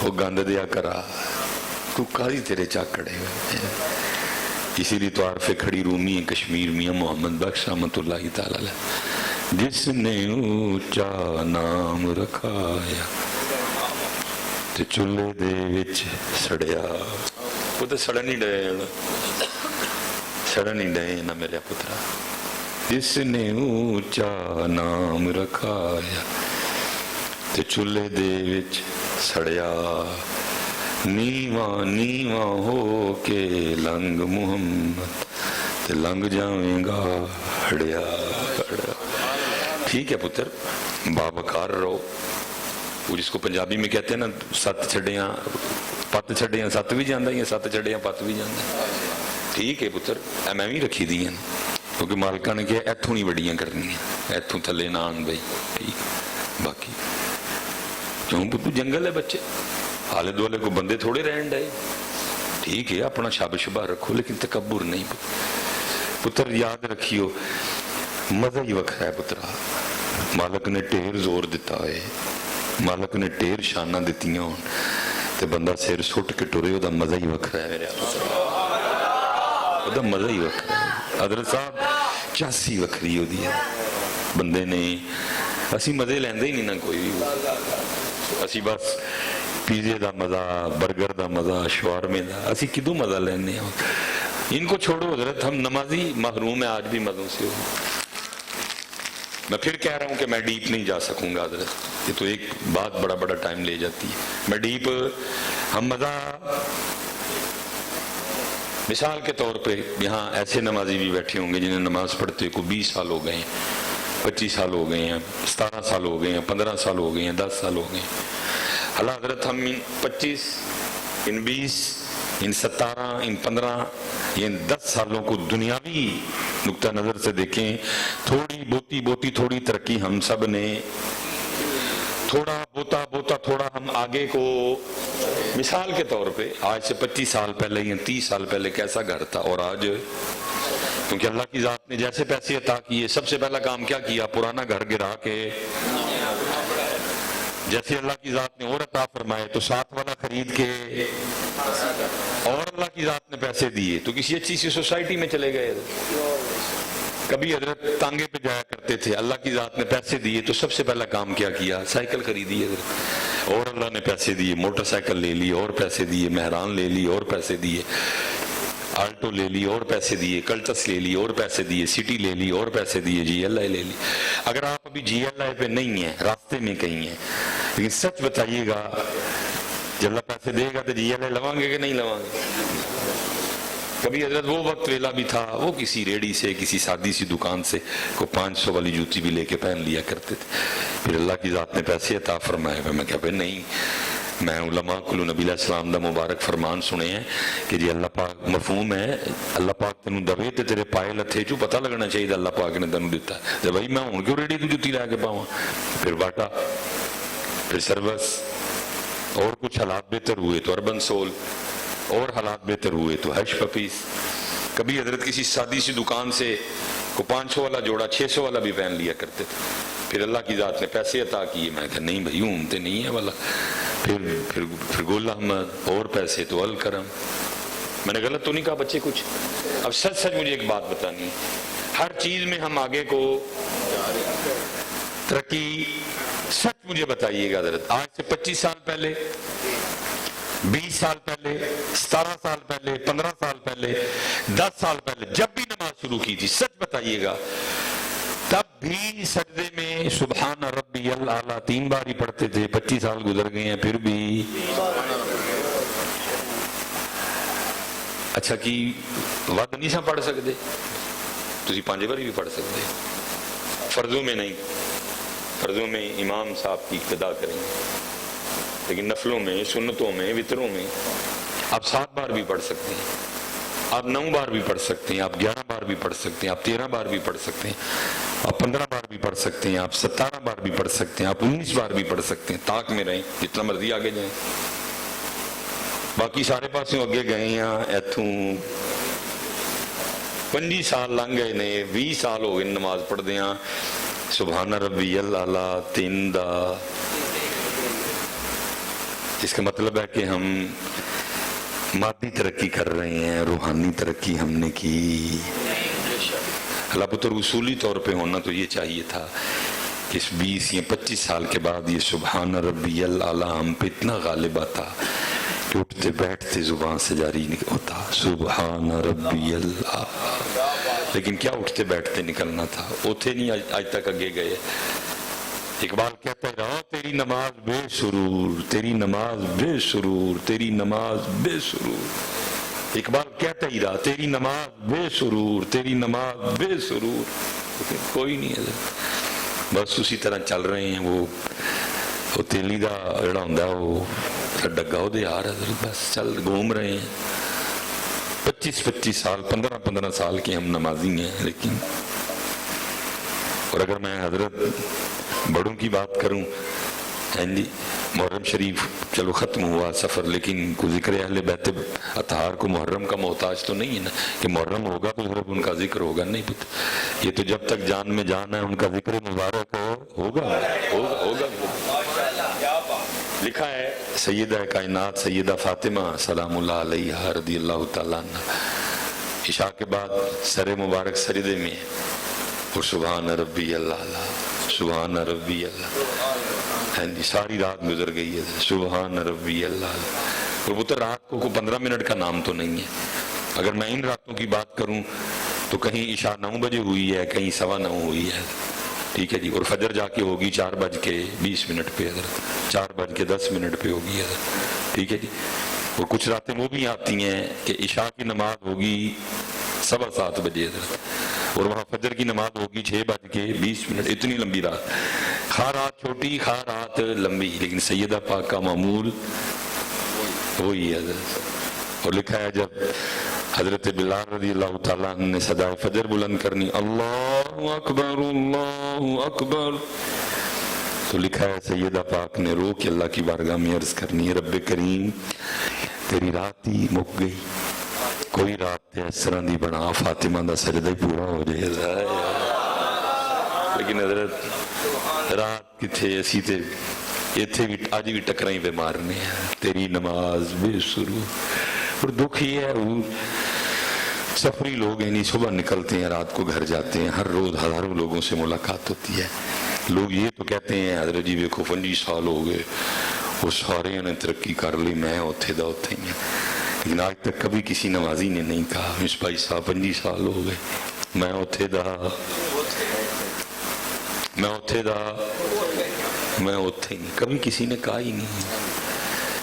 S2: وہ گند دیا کرا, تو کاری تیرے چاکڑے ہوئے. اسی لیے تو عارف کھڑی رومی ہے کشمیر میاں محمد بخش رحمت اللہ تعالی, جس نے اونچا نام رکھایا تے چولہے دے وچ سڑیا. وہ تو سڑن ہی ڈے, سڑن ہی ڈے نا میرے پترا. جس نے اونچا نام رکھایا تے چولہے دے وچ سڑیا, نیواں نیواں ہو کے لنگ محمد تے لنگ جاویں گا ہڑیا. ٹھیک ہے پتر, بابکار رہو. وہ جس کو پنجابی میں کہتے ہیں نا, ست چھڑیاں پت چھڑیاں ست بھی جاندہ ہیں, ست چھڑیاں پت بھی جاندہ. ٹھیک ہے پتر, میں بھی رکھی دی ہیں, کیونکہ مالکہ نے کہا ایتھوں نہیں وڈیاں کرنی ہیں, ایتھوں تھلے نہ آن بھائی. ٹھیک باقی کیوں پتو جنگل ہے بچے, آلے دوالے کو بندے تھوڑے رہن ڈائے. ٹھیک ہے اپنا شاب شبہ رکھو, لیکن تکبر نہیں. پتر یاد رکھیو, مزہ ہی وکھرا ہے پترا. مالک نے ٹیر زور دیتا ہے, مالک نے ٹیر شانہ دیتی ہوں, تے بندہ سیر سٹ کے ٹورے, دا مزہ ہی وکھرا ہے میرے آپ. دا مزہ ہی وکھرا ہے. حضرت صاحب چاسی وکھری ہو دی ہے بندے نے. اسی مزے لیندے ہی نہیں نا کوئی بھی, اسی بس پیزے دا مزہ, برگر دا مزہ, شوارمے دا, اسی کدوں مزہ لینے ہیں. ان کو چھوڑو حضرت, ہم نمازی محروم ہیں آج بھی مزوں سے. میں پھر کہہ رہا ہوں کہ میں ڈیپ نہیں جا سکوں گا حضرت, یہ تو ایک بات بڑا ٹائم لے جاتی ہے. میں ڈیپ, ہم مزہ مثال کے طور پہ یہاں ایسے نمازی بھی بیٹھے ہوں گے جنہیں نماز پڑھتے کو 20 سال ہو گئے ہیں, 25 سال ہو گئے ہیں, 17 سال ہو گئے ہیں, 15 سال ہو گئے ہیں, 10 سال ہو گئے ہیں. اللہ حضرت ہم ان 25 ان 20 ان 17 ان 15 ان 10 سالوں کو دنیاوی نقطہ نظر سے دیکھیں, تھوڑی بوتی تھوڑی ترقی ہم سب نے, تھوڑا بوتا تھوڑا ہم آگے کو. مثال کے طور پہ آج سے 25 سال پہلے یا 30 سال پہلے کیسا گھر تھا, اور آج کیونکہ اللہ کی ذات نے جیسے پیسے عطا کیے, سب سے پہلا کام کیا کیا, پرانا گھر گرا کے, جیسے اللہ کی ذات نے اور عطا فرمائے تو ساتھ والا خرید کے, اور اللہ کی ذات نے پیسے دیے تو کسی اچھی سی سوسائٹی میں چلے گئے. کبھی حضرت تانگے پہ جایا کرتے تھے, اللہ کی ذات نے پیسے دیے تو سب سے پہلا کام کیا کیا, سائیکل خریدی حضرت, اور اللہ نے پیسے دیے, موٹر سائیکل لے لی اور پیسے دیے, مہران لے لی اور پیسے دیے, آلٹو لے لی اور پیسے دیے, کلٹس لے لی اور پیسے دیے, سٹی لے لی اور پیسے دیے, جی ایل آئی لے لی. اگر آپ ابھی جی ایل آئی پہ نہیں ہیں, راستے میں کہیں ہیں, لیکن سچ بتائیے گا جب اللہ پیسے دے گا تو جی ایل آئی لوائیں گے کہ نہیں لوائیں گے؟ کبھی حضرت وہ وقت ویلا بھی تھا, وہ کسی ریڑی سے کسی سادی سی دکان سے کو 500 والی جوتی بھی لے کے پہن لیا کرتے تھے. پھر اللہ کی ذات نے پیسے عطا فرمائے, میں کہا نہیں, میں علماء کلو نبی علیہ السلام دا مبارک فرمان سنے ہیں کہ جی اللہ پاک مفہوم ہے اللہ پاک تینوں دوے تے تیرے پائے لتھے چوں پتہ لگنا چاہیے اللہ پاک نے تینوں دیتا ہے تے بھائی میں ہن کیوں ریڑھی تو جُتی لے کے پاواں پھر باٹا پھر سروس اور کچھ حالات بہتر ہوئے تو اربن سول اور حالات بہتر ہوئے تو ہیش پپیز کبھی حضرت کسی سادی سی دکان سے کو 500 والا جوڑا 600 والا بھی پہن لیا کرتے تھے پھر اللہ کی ذات نے پیسے عطا کیے میں کہا نہیں بھائی اونتے نہیں ہے والا پھر گل احمد اور پیسے تو الکرم میں نے غلط تو نہیں کہا بچے کچھ اب سچ سچ مجھے ایک بات بتانی ہر چیز میں ہم آگے کو ترقی سچ مجھے بتائیے گا حضرت آج سے 25 سال پہلے 20 سال پہلے 17 سال پہلے 15 سال پہلے 10 سال پہلے جب بھی نماز شروع کی تھی سچ بتائیے گا تب بھی سجدے میں سبحان ربی الاعلیٰ 3 بار ہی پڑھتے تھے 25 سال گزر گئے ہیں پھر بھی اچھا کی ود نہیں سا پڑھ سکتے تسی 5 بار بھی پڑھ سکتے فرضوں میں نہیں فرضوں میں امام صاحب کی اقتدا کریں لیکن نفلوں میں سنتوں میں وطروں میں آپ 7 بار بھی پڑھ سکتے ہیں آپ 9 بار بھی پڑھ سکتے ہیں آپ 11 بار بھی پڑھ سکتے ہیں آپ 13 بار بھی پڑھ سکتے ہیں آپ 15 بار بھی پڑھ سکتے ہیں آپ 17 بار بھی پڑھ سکتے ہیں آپ 19 بار بھی پڑھ سکتے ہیں طاق میں رہیں جتنا مرضی آگے جائیں باقی سارے پاسوں اگے گئے ہیں ایتھوں 25 سال لنگ گئے نے 20 سال ہو گئے نماز پڑھ دیاں سبحان ربی الاعلیٰ 3 دا اس کا مطلب ہے کہ ہم مادی ترقی کر رہے ہیں روحانی ترقی ہم نے کی اللہ پتر اصولی طور پہ ہونا تو یہ چاہیے تھا کہ اس 20 یا 25 سال کے بعد یہ سبحان ربی الاعلیٰ ہم پہ اتنا غالب آتا کہ اٹھتے بیٹھتے زبان سے جاری ہوتا سبحان ربی الاعلیٰ لیکن کیا اٹھتے بیٹھتے نکلنا تھا اوتھے نہیں آج تک اگے گئے اقبال کہتا ہے رہو تیری نماز بے سرور تیری نماز بے سرور تیری نماز بے سرور اقبال کہتا ہی رہا تیری نماز بے سرور تیری نماز بے سرور لیکن کوئی نہیں ہے بس اسی طرح چل رہے ہیں وہ تیلی دا جڑا ہوندا وہ ڈگا وہ دے آ رہا بس چل گھوم رہے ہیں 25 سال 15 سال کے ہم نمازی ہیں لیکن اور اگر میں حضرت بڑوں کی بات کروں جی محرم شریف چلو ختم ہوا سفر لیکن کو ذکر اہل بیت اطہار کو محرم کا محتاج تو نہیں ہے نا کہ محرم ہوگا تو صرف ان کا ذکر ہوگا نہیں پتہ یہ تو جب تک جان میں جان ہے ان کا ذکر مبارک ہوگا لکھا ہے سیدہ کائنات سیدہ فاطمہ سلام اللہ علیہا رضی اللہ تعالیٰ عنہ عشاء کے بعد سر مبارک سجدے میں اور سبحان ربی اللہ سبحان ربی اللہ ساری رات گزر گئی ہے سبحان ربی اللہ اور وہ تو رات کو 15 منٹ کا نام تو نہیں ہے اگر میں ان راتوں کی بات کروں تو کہیں عشاء 9 بجے ہوئی ہے کہیں 9:15 ہوئی ہے ٹھیک ہے جی اور فجر جا کے ہوگی 4:20 پہ حضرت 4:10 پہ ہوگی حضرت ٹھیک ہے جی اور کچھ راتیں وہ بھی آتی ہیں کہ عشاء کی نماز ہوگی 7:15 بجے حضرت اور وہاں فجر کی نماز ہوگی 6:20 اتنی لمبی رات خواہ رات چھوٹی خواہ رات لمبی لیکن سیدہ پاک کا معمول وہی ہے حضرت اور لکھا ہے جب حضرت بلال رضی اللہ تعالیٰ عنہ نے صدائے فجر بلند کرنی اللہ اکبر تو لکھا ہے سیدہ پاک نے رو کے اللہ کی بارگاہ میں عرض کرنی ہے رب کریم تیری رات ہی مک گئی کوئی رات تے اس طرح دی بنا فاطمہ دا سجدہ پورا ہو جائے لیکن حضرت رات کتھے اسی تے ایتھے بھی آج بھی ٹکرائیں بے مارنے ہیں تیری نماز بے سرور اور دکھ یہ ہے سفری لوگ یعنی صبح نکلتے ہیں رات کو گھر جاتے ہیں ہر روز ہزاروں لوگوں سے ملاقات ہوتی ہے لوگ یہ تو کہتے ہیں حضرت جی ویکھو 25 سال ہو گئے وہ سارے نے ترقی کر لی میں اوتھے دا اوتھے ہی لیکن آج تک کبھی کسی نمازی نے نہیں کہا مصباح صاحب 25 سال ہو گئے میں اوتھے ہی کبھی کسی نے کہا ہی نہیں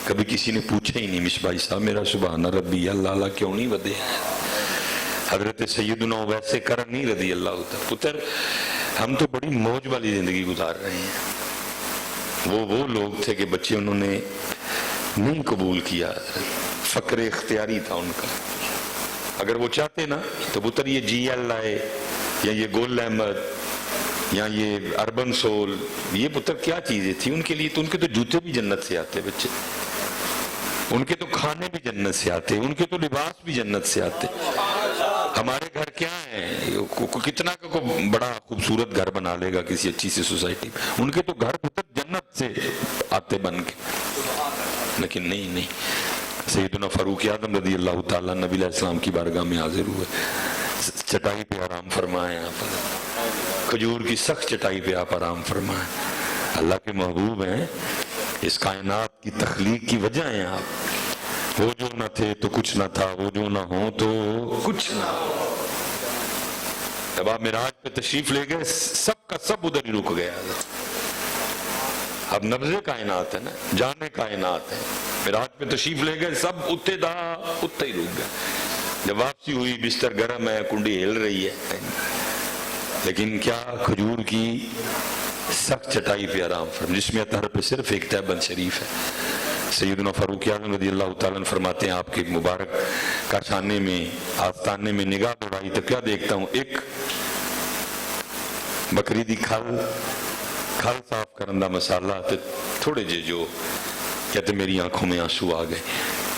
S2: کبھی کسی نے پوچھا ہی نہیں مصباح صاحب میرا سبحان ربی اللہ کیوں نہیں ودے حضرت سیدنا ویسے کرن نہیں رضی اللہ تعالیٰ پتر ہم تو بڑی موج والی زندگی گزار رہے ہیں وہ لوگ تھے کہ بچے انہوں نے نہیں قبول کیا، فقر اختیاری تھا ان کا. اگر وہ چاہتے نا تو پتر یہ جی ایل آئے یا یہ گل احمد یا یہ اربن سول، یہ پتر کیا چیزیں تھی ان کے لیے؟ تو ان کے تو جوتے بھی جنت سے آتے بچے، ان کے تو کھانے بھی جنت سے آتے، ان کے تو لباس بھی جنت سے آتے. ہمارے گھر کیا ہیں، کتنا کا بڑا خوبصورت گھر بنا لے گا کسی اچھی سی سوسائٹی میں، ان کے تو گھر پتر جنت سے آتے بن کے. لیکن نہیں، سیدنا فاروق اعظم رضی اللہ تعالیٰ نبی علیہ السلام کی بارگاہ میں حاضر ہوئے، چٹائی پہ آرام فرمائے، آپ کھجور کی سخت چٹائی پہ آپ آرام فرمائے. اللہ کے محبوب ہیں، اس کائنات کی تخلیق کی وجہ ہیں آپ. وہ جو نہ تھے تو کچھ نہ تھا، وہ جو نہ ہوں تو کچھ نہ ہو. جب آپ معراج پہ تشریف لے گئے سب کا سب ادھر ہی رک گیا. اب نبض کائنات ہے نا، جان کائنات ہے. معراج پہ تشریف لے گئے سب اتے ہی رک گئے. جب واپسی ہوئی بستر گرم ہے، کنڈی ہل رہی ہے، لیکن کیا کھجور کی سخت چٹائی پہ آرام فرم، جس میں اطہر پہ صرف ایک تہبند شریف ہے. سیدنا فاروق اعظم رضی اللہ تعالیٰ فرماتے ہیں آپ کے مبارک کاشانے میں آستانے میں نگاہ دوڑائی تو کیا دیکھتا ہوں، ایک بکری دی کھل صاف کرندہ مسالہ تے تھوڑے جو کہتے میری آنکھوں میں آنسو آ گئے.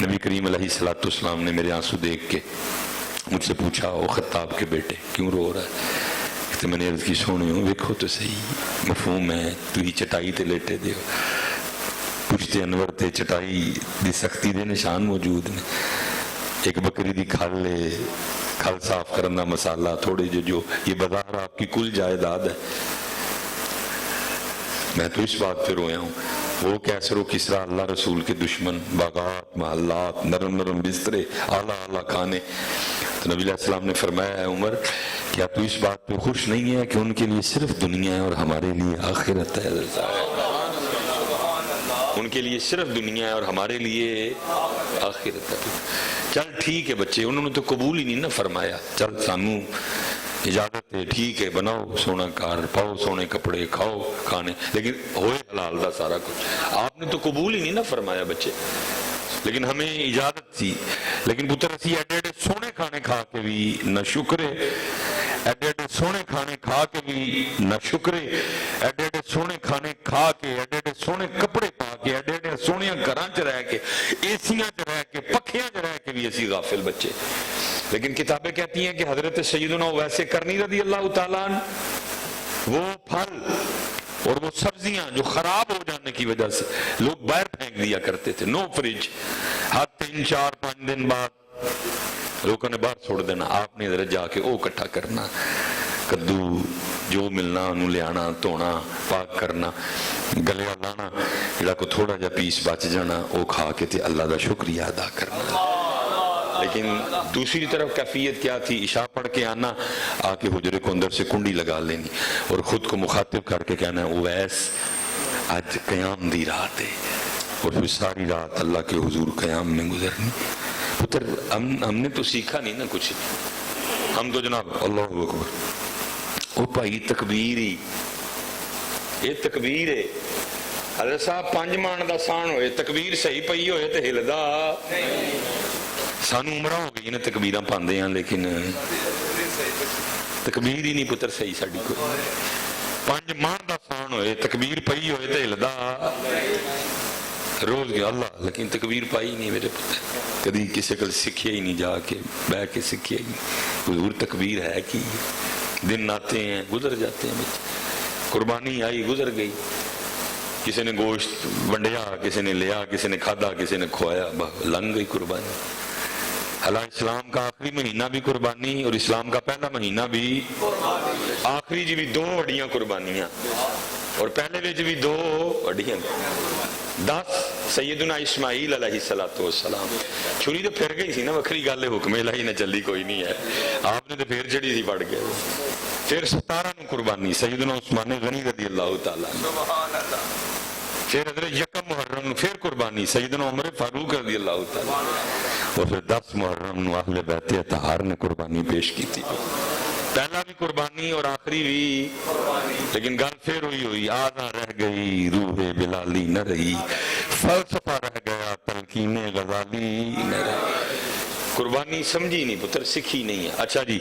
S2: نبی کریم علیہ السلام نے میرے آنسو دیکھ کے مجھ سے پوچھا، او خطاب کے بیٹے کیوں رو رہا ہے؟ تو میں نے عرض کی سونے ہوں ویکھو تو صحیح، مفہوم ہے تو ہی چٹائی تے لیٹے دیو، پوچھتے انور تے چٹائی دی سختی دے نشان موجود نے. ایک بکری دی کھل صاف کرنا مسالہ تھوڑے جو یہ بظاہر آپ کی کل جائیداد ہے. میں تو اس بات پہ رویا ہوں، وہ کیسر و کسرا اللہ رسول کے دشمن، باغات محلات نرم بسترے اعلیٰ کھانے. تو نبی علیہ السلام نے فرمایا، ہے عمر کیا تو اس بات پہ خوش نہیں ہے کہ ان کے لیے صرف دنیا ہے اور ہمارے لیے آخرت ہے؟ ان کے لیے صرف دنیا ہے اور ہمارے لیے آخرت ہے. چل ٹھیک ہے بچے، انہوں نے تو قبول ہی نہیں نہ فرمایا. چل سانو اجازت ہے، ٹھیک ہے، بناؤ سونا کار، پاؤ سونے کپڑے، کھاؤ کھانے، لیکن ہوئے حلال دا سارا کچھ. آپ نے تو قبول ہی نہیں نہ فرمایا بچے، لیکن ہمیں اجازت تھی. لیکن پتر اسی ایڈے سونے کھانے کھا کے بھی نہ شکرے، ایڈے سونے کھانے کھا کے بھی نہ شکرے، ایڈے سونے کھانے کھا کے، ایڈے سونے کپڑے پا کے، ایڈے سونیاں گھراں چ رہ کے، ایسیاں چ رہ کے، پکھیاں چ رہ کے بھی اسی غافل بچے. لیکن کتابیں کہتی ہیں کہ حضرت سیدنا ویسے کرنی رضی اللہ تعالیٰ عنہ وہ پھل اور وہ سبزیاں جو خراب ہو جانے کی وجہ سے لوگ باہر پھینک دیا کرتے تھے، نو فریج، ہر 3-4-5 دن بعد لوگوں نے باہر چھوڑ دینا. آپ نے ادھر جا کے او اکٹھا کرنا، کدو جو ملنا انہوں لے آنا، دھونا، پاک کرنا، گلیا لانا، جڑا کو تھوڑا جا پیس بچ جانا وہ کھا کے تے اللہ دا شکریہ ادا کرنا. لیکن دوسری طرف کیفیت کیا تھی؟ عشاء پڑھ کے آنا، آ کے حجرے کو اندر سے کنڈی لگا لینی اور خود کو مخاطب کر کے کہنا اویس آج قیام دی رات ہے، اور پھر ساری رات اللہ کے حضور قیام میں گزرنی. پتر ہم نے تو سیکھا نہیں نا کچھ، ہم تو جناب اللہ اکبر او بھائی تکبیر ہی، یہ تکبیر ہے. حضرت صاحب 5 مان دا سان ہوئے تکبیر صحیح پئی ہوئے تے ہلدا سانو عمرہ ہو گئی نا تکبیراں پاندے ہیں، لیکن تکبیر ہی نہیں پتر صحیح ساڈی کوئی. 5 مان دا سان ہوئے تکبیر پئی ہوئے تے ہلدا روز گیا اللہ، لیکن تکبیر پائی نہیں میرے پتر. کدی کسی کو سکھیا ہی نہیں، جا کے بہ کے سکھیا ہی نہیں. حضور تکبیر ہے کی؟ دن آتے ہیں گزر جاتے ہیں بچے. قربانی آئی گزر گئی، کسی نے گوشت ونڈیا، کسی نے لیا، کسی نے کھادا، کسی نے کھوایا، لنگ گئی قربانی. حالانکہ اسلام کا آخری مہینہ بھی قربانی اور اسلام کا پہلا مہینہ بھی آخری جی بھی 2 وڈیاں قربانیاں اور پہلے وچ بھی 2 وڈیاں. 10 سیدنا اسماعیل علیہ السلام چھری تو پھر گئی سی نا، وکری گل ہے، حکم الہی نہ چلی کوئی نہیں ہے، آپ نے تو پھر چڑھی سی پڑ گئے. پھر 17 نو قربانی سیدنا عثمان غنی رضی اللہ تعالیٰ. پھر حضرت 1 محرم نو پھر قربانی سیدنا عمر فاروق رضی اللہ تعالیٰ. اور پھر 10 محرم نو اہل بیت اطہار نے قربانی پیش کی تھی. پہلا بھی قربانی اور آخری بھی، لیکن گل پھر ہوئی آدھا رہ گئی روح بلالی نہ رہی، فلسفہ رہ گیا تلقین غزالی نہ رہی۔ قربانی سمجھی نہیں پتر، سکھی نہیں ہے۔ اچھا جی،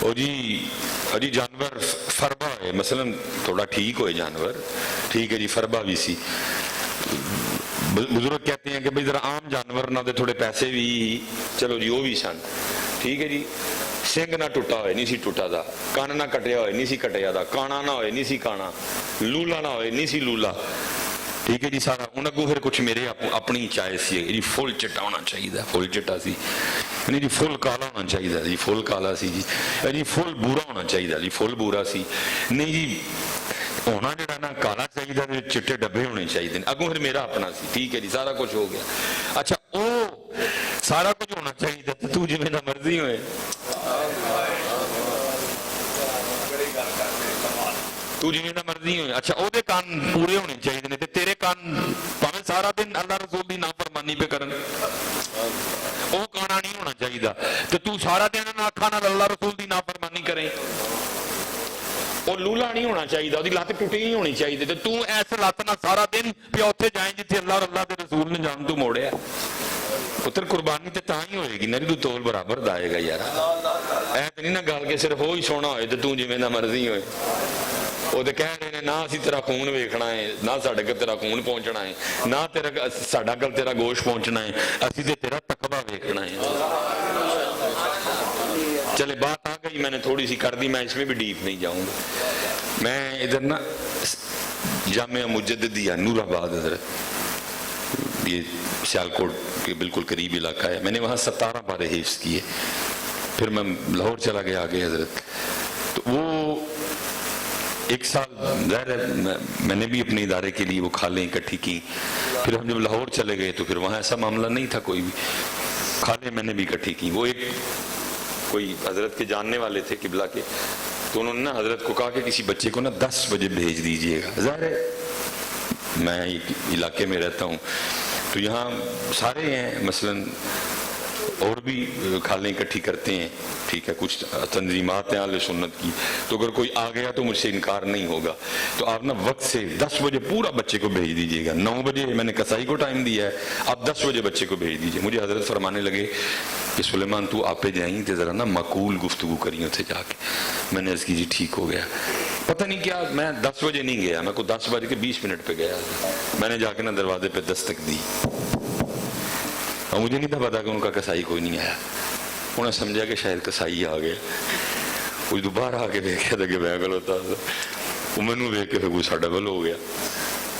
S2: او جی جانور فربا ہے مثلا، تھوڑا ٹھیک ہوئے جانور، ٹھیک ہے جی، فربا بھی سی، بزرگ کہتے ہیں کہ بھئی ذرا عام جانور نہ دے تھوڑے پیسے بھی، چلو جی وہ بھی سن، ٹھیک ہے جی، سنگ نہ ٹوٹا ہوئے نہیں سی ٹوٹا دا، کان نہ کٹیا ہوئے نہیں سی کٹیا دا، کانا نہ ہوئے نہیں سی کانا، لولا نہ ہوئے نہیں سی لولا، ٹھیک ہے جی سارا۔ انہوں کو پھر کچھ میرے اپنی چاہے سی جی فل چٹا ہونا چاہیے، فل چٹا سی نہیں جی، فل کالا ہونا چاہیے جی، فل کالا سی جی، فل بورا ہونا چاہیے جی، فل بورا سی نہیں جی، ہونا جڑا نا کالا چاہیے، چٹے ڈبے ہونے چاہیے، اگوں پھر میرا اپنا سی، ٹھیک ہے جی، سارا کچھ ہو گیا۔ اچھا او سارا کچھ ہونا چاہیے تو جی میرا مرضی ہوئے، تو جی میرا مرضی ہوئے۔ اچھا او دے کان پورے ہونے چاہیے تے تیرے کان پاویں سارا دن اللہ رسول دی نافرمانی پہ کرن، او کانا نہیں ہونا چاہیے تے تو سارا دن آنکھاں نال اللہ رسول دی نافرمانی کریں۔ وہ لولا نہیں ہونا چاہیے، وہ لت ٹوٹی نہیں ہونی چاہیے، تو ایسے لت نہ سارا دن پیا اتنے جائیں جتنے اللہ اور اللہ کے رسول نے جان تو موڑیا۔ پتر قربانی تے تاں ہی ہوئے گی نا، تو تول برابر دائے گا یار، اے تے نہیں نہ گل کے صرف وہی سونا ہوئے تو جویں دا مرضی ہوئے۔ وہ تو کہہ رہے ہیں نہ اسی تیرا خون ویکھنا ہے، نہ ساڈے کل تیرا خون پہنچنا ہے، نہ تیرا ساڈا کل تیرا گوشت پہنچنا ہے، اسی تے تیرا تقویٰ ویکھنا ہے۔ چلے بات آ گئی، میں نے تھوڑی سی کر دی، میں اس میں بھی ڈیپ نہیں جاؤں گا۔ میں ادھر نا جامعہ مجددیہ نور آباد حضرت، یہ سیالکوٹ کے بالکل قریب علاقہ ہے، میں نے وہاں 17 پارے حفظ کیے، پھر میں لاہور چلا گیا آگے حضرت، تو وہ ایک سال ظاہر ہے میں نے بھی اپنے ادارے کے لیے وہ کھالیں اکٹھی کی، پھر ہم جب لاہور چلے گئے تو پھر وہاں ایسا معاملہ نہیں تھا، کوئی بھی کھالیں میں نے بھی اکٹھی کی۔ وہ ایک کوئی حضرت کے جاننے والے تھے قبلہ کے، تو انہوں نے نا حضرت کو کہا کہ کسی بچے کو نا 10 بجے بھیج دیجئے گا۔ ظاہر ہے میں علاقے میں رہتا ہوں تو یہاں سارے ہیں، مثلاً اور بھی کھالیں اکٹھی کرتے ہیں، ٹھیک ہے، کچھ تنظیمات ہیں اہل سنت کی، تو اگر کوئی آ گیا تو مجھ سے انکار نہیں ہوگا، تو آپ نا وقت سے 10 بجے پورا بچے کو بھیج دیجئے گا۔ 9 بجے میں نے کسائی کو ٹائم دیا ہے، آپ 10 بجے بچے کو بھیج دیجئے۔ مجھے حضرت فرمانے لگے کہ سلیمان تو آپ پہ جائیں تے ذرا نا معقول گفتگو کریوں تھے جا کے۔ میں نے عرض کی جی ٹھیک ہو گیا۔ پتہ نہیں کیا، میں 10 بجے نہیں گیا، میں کو 10 بجے کے 20 منٹ پہ گیا، میں نے جا کے نا دروازے پہ دستک دی، اور مجھے نہیں تھا پتا کہ ان کا کسائی کوئی نہیں آیا، انہوں نے سمجھا کہ شاید کسائی آ گیا۔ وہ دوبارہ آ کے دیکھا تھا کہ بیگل ہوتا تھا، وہ میں نے دیکھ کے غصہ ڈبل ہو گیا۔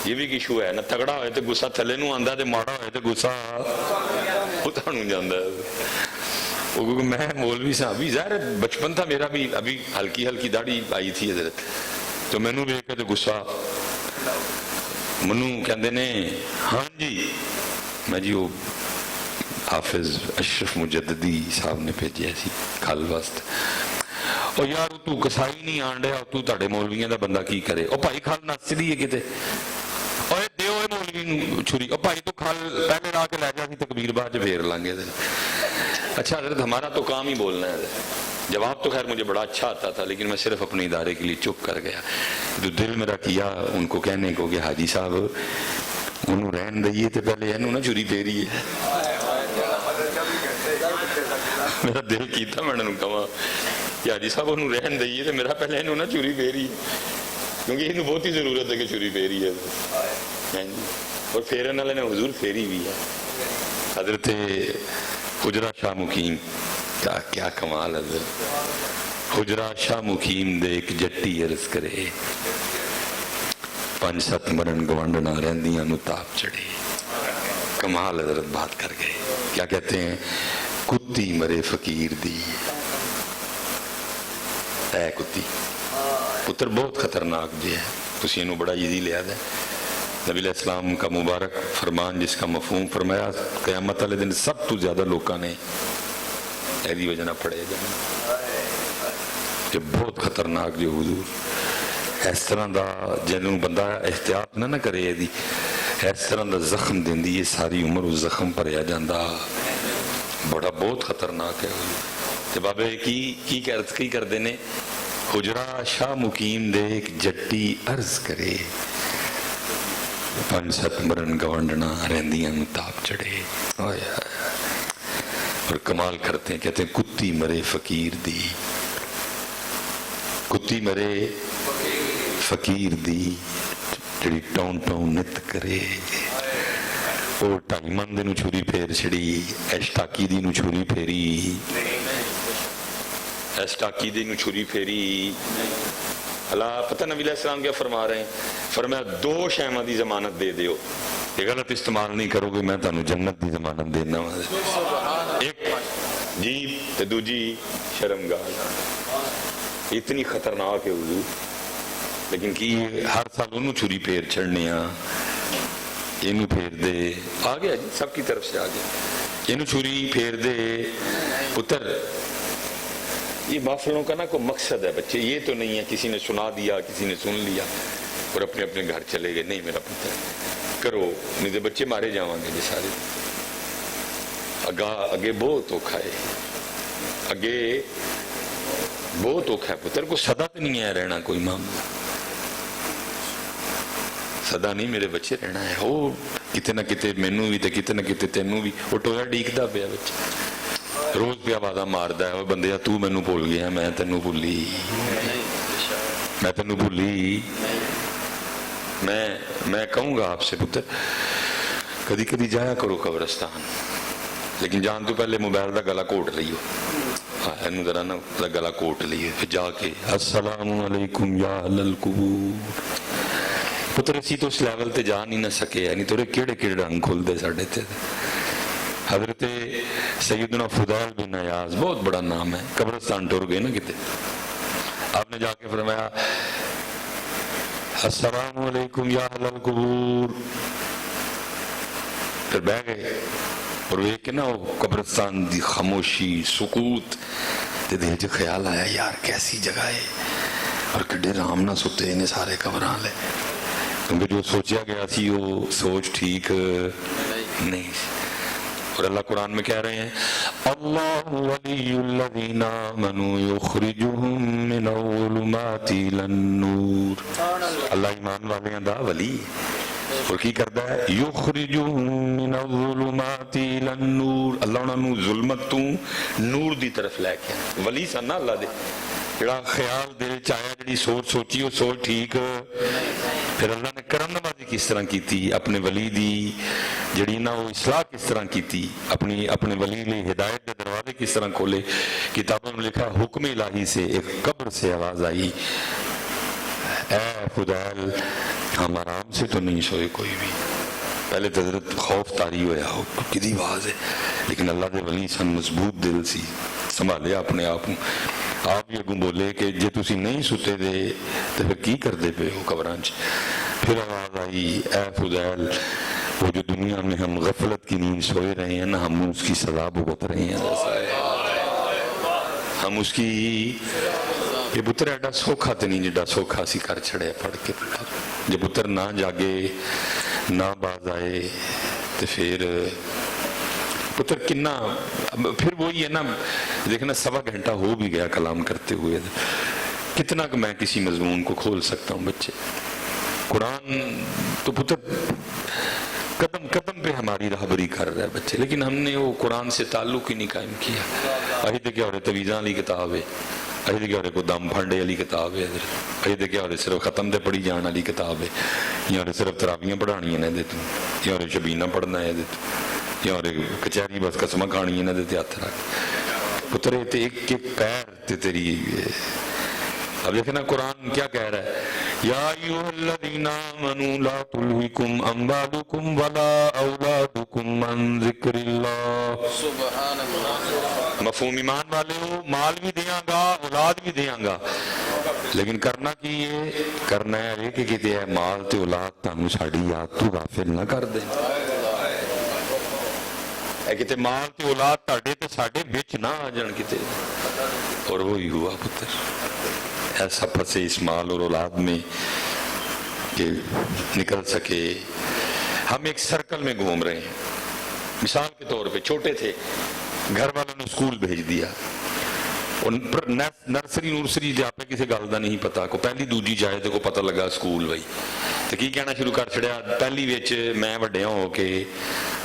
S2: یہ بھی ایشو ہے نا، تگڑا ہوئے تو غصہ تھلے نو آندا تے ماڑا ہوئے تو غصہ اتھا نو جاندا ہے۔ وہ کیونکہ میں مولوی صاحب بھی، ظاہر بچپن تھا میرا بھی، ابھی ہلکی ہلکی داڑھی آئی تھی حضرت، تو میں نے دیکھ کے تو غصہ، منو کہندے نے ہاں جی، میں جی وہ حافظ اشرف مجددی صاحب نے بھیجیا سی کھل واسطے۔ او یار تو کسائی نہیں آن ڈیا، تو تاڑے مولویاں دا بندہ کی کرے؟ او بھائی کھل نس دی ہے کتے، اوے دیو اے مولوی نو چھری، او بھائی تو کھل پہلے را کے لے جا سی تکبیر بعد پھیر لیں گے۔ اچھا حضرت ہمارا تو کام ہی بولنا ہے، جواب تو خیر مجھے بڑا اچھا آتا تھا، لیکن میں صرف اپنے ادارے کے لیے چپ کر گیا۔ تو دل میرا کیا ان کو کہنے کو کہ حاجی صاحب انہوں رہن دئیے تے پہلے انہوں نہ چھری پیری ہے۔ میرا دل کیتا میں نے کہا کہ حاجی صاحب انہوں رہن دئیے تے میرا پہلے انہوں نہ چھری پیری ہے، کیونکہ انہوں بہت ہی ضرورت ہے کہ چھری پیری ہے، اور پھیرن والے نے حضور پھیری بھی ہے۔ حضرت حجرہ شاہ مقیم، کیا کمال حضرت، حجرہ شاہ مقیم دے ایک جٹی عرض کرے، 5-7 مرن گوانڈنا رہندیاں نو تاپ چڑھے۔ کمال حضرت بات کر گئے، کیا کہتے ہیں، کتی مرے فقیر دی، اے کتی پتر بہت خطرناک جی ہے، تسی انہوں بڑا ایزی لیا دے۔ نبی علیہ السلام کا مبارک فرمان جس کا مفہوم فرمایا قیامت والے دن سب تو زیادہ لوکاں نے ایدی وجہ نہ پڑے جانا، کہ بہت خطرناک جو حضور، اس طرح دا جنہوں بندہ احتیاط نہ کرے ایدی، اس طرح دا زخم دین دی، یہ ساری عمر اس زخم پر آ جاندہ، بڑا بہت خطرناک ہے حضور۔ ਤੇ ਬਾਬੇ ਕੀ ਕਰਦੇ ਨੇ, ਹੁਜਰਾ ਸ਼ਾਹ ਮੁਕੀਮ ਦੇ ਇੱਕ ਜੱਟੀ ਅਰਜ਼ ਕਰੇ, 5-7 ਮਰਨ ਗਵੰਡਣਾ ਰਹਿੰਦੀਆਂ ਨੂੰ ਤਾਪ ਚੜੇ। اور کمال کرتے ہیں، کہتے ہیں کتی مرے فقیر دی، کتی مرے فقیر دی، جڑی ٹون ٹون نت کرے، او ٹائی من دے نو چھری پھیر چھڑی، ایشتاکی دی نو چھری پھیری، ایشتاکی دی نو چھری پھیری۔ اللہ پتہ نبی علیہ السلام کیا فرما رہے ہیں؟ فرمایا 2 شیواں دی ضمانت دے دیو، یہ غلط استعمال نہیں کرو گے میں تانوں جنت دی ضمانت دینا، ایک جیب تے دوجی شرمگاہ۔ اتنی خطرناک ہے حضور، لیکن کی ہر سال انہوں چھری پھیر چھڑنے اینو پھیر دے، آ گیا جی سب کی طرف سے آ گیا، اینو چھری پھیر دے۔ پتر یہ محفلوں کا نا کوئی مقصد ہے بچے، یہ تو نہیں ہے کسی نے سنا دیا کسی نے سن لیا اور اپنے اپنے گھر چلے گئے، نہیں میرا پتر کرو، نہیں تو بچے مارے جاؤں گے جی سارے۔ اگے بہت اوکھا ہے، اگے بہت اوکھا ہے پتر، کو صدا تو نہیں ہے رہنا کوئی معاملہ، صدا نہیں میرے بچے رہنا ہے، وہ کتے نہ کتے مینوں بھی تے کتے نہ کتے تینوں بھی، وہ ٹویا ڈیکدا پیا بچہ، روز پیا آوازاں ماردا ہے، وہ بندیا تو مینوں بھول گیا، میں تینوں بھولی، میں تینوں بھولی۔ میں کہوں گا آپ سے پتر کدی کدی جایا کرو قبرستان، لیکن جان تو پہلے موبائل دا گلا کوٹ لئیو، اینو ذرا نا گلا کوٹ لئیے، پھر جا کے السلام علیکم یا اہل القبور۔ پتر اسی تو اس لیول تے جا نہیں نہ سکے، یعنی تورے کیڑے رنگ کھل دے ساڑھے تھے۔ حضرت سیدنا فضیل بن عیاض بہت بڑا نام ہے، قبرستان ٹور گئے نا کتے، آپ نے جا کے فرمایا السلام علیکم یا اہل القبور، پھر بہ گئے اور وہ ایک نا قبرستان دی خاموشی سکوت تے دل چ خیال آیا یار کیسی جگہ ہے اور کڈے رام نہ ستے نے سارے قبراں لے، کیونکہ جو سوچیا گیا تھی وہ سوچ ٹھیک نہیں۔ اور اللہ قرآن میں کہہ رہے ہیں اللہ ولی الذین آمنوا یخرجہم من الظلمات الی النور، اللہ ایمان والیاں دا ولی، اور کی کردا ہے یخرجہم من الظلمات الی النور، اللہ انہاں نوں ظلمت تو نور دی طرف لے کے، ولی سن اللہ دے، جڑا خیال دل چایا جڑی سوچ سوچی وہ سوچ ٹھیک، پھر اللہ نے کرم نوازی کس طرح کی تھی، اپنے ولی دی جڑی نا وہ اصلاح کس طرح کی تھی، اپنے ولی نے ہدایت کے دروازے کس طرح کھولے۔ کتابوں میں لکھا حکم الہی سے ایک قبر سے آواز آئی اے فضیل ہم آرام سے تو نہیں سوئے کوئی بھی، پہلے تو حضرت خوف طاری ہویا ہو کدی آواز ہے، لیکن اللہ دے ولی سن مضبوط دل سی، سنبھالیا اپنے آپ، آپ یہ اگوں بولے کہ جے تسی نہیں ستے دے تو پھر کی کر دے پہ ہو قبران چ۔ پھر آواز آئی اے فضیل وہ جو دنیا میں ہم غفلت کی نیند سوئے رہے ہیں نا، ہم اس کی سزا بھگت رہے ہیں، ہم اس کی، یہ پتر ایڈا سوکھا تے نہیں جڑا سوکھا سی کر چھڑے پڑھ کے، جب پتر نہ جاگے نہ باز آئے تو پھر پتر کنا، پھر وہی ہے نا دیکھنا 1.25 گھنٹہ ہو بھی گیا کلام کرتے ہوئے، کتنا کہ میں کسی مضمون کو کھول سکتا ہوں بچے، قرآن تو پتر قدم قدم پہ ہماری راہبری کر رہا ہے بچے، لیکن ہم نے وہ قرآن سے تعلق ہی نہیں قائم کیا۔ اہی تے کیا ہو رہے تویزاں والی کتاب ہے، اہی تے کیا ہو رہے کو دم پھانڈے والی کتاب ہے، اہی تے کیا ہو رہے صرف ختم دے پڑھی جان والی کتاب ہے، یا صرف تراویاں پڑھانی ہیں دے تو، یا شبینہ پڑھنا ہے دے تو، یا کچہری بس قسمہ کھانی ہے دے تے ہاتھ رکھ پترے تے ایک ایک پیر تے تیری۔ اب دیکھنا قرآن کیا کہہ رہا ہے یا ایوہ الذین آمنوا لا تلہکم اموالکم ولا اولادکم عن ذکر اللہ، سبحان اللہ، مفہوم ایمان والے ہو، مال بھی دیاں گا اولاد بھی دیاں گا، لیکن کرنا کی یہ کرنا ہے کہ کہتے ہیں مال تے اولاد تانوں ساڑی یاد تو غافل نہ کر دیں، اے کہتے مال تے اولاد تاڑے تے ساڑے بچ نہ آ جان کہتے، اور وہی ہوا پتر، ایسا پھنسے اس مال اور اولاد میں کہ نکل سکے۔ ہم ایک سرکل میں گھوم رہے ہیں، مثال کے طور پہ چھوٹے تھے، گھر والوں نے اسکول بھیج دیا، ਨਰਸਰੀ ਨੂਰਸਰੀ ਦੇ ਆਪੇ ਕਿਸੇ ਗੱਲ ਦਾ ਨਹੀਂ ਪਤਾ, ਕੋ ਪਹਿਲੀ ਦੂਜੀ ਜਾਏ ਤੇ ਕੋ ਪਤਾ ਲੱਗਾ ਸਕੂਲ ਬਈ ਤੇ ਕੀ ਕਹਿਣਾ ਸ਼ੁਰੂ ਕਰ ਛੜਿਆ, ਪਹਿਲੀ ਵਿੱਚ ਮੈਂ ਵੱਡਿਆਂ ਹੋ ਕੇ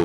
S2: 2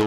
S2: 2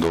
S2: 2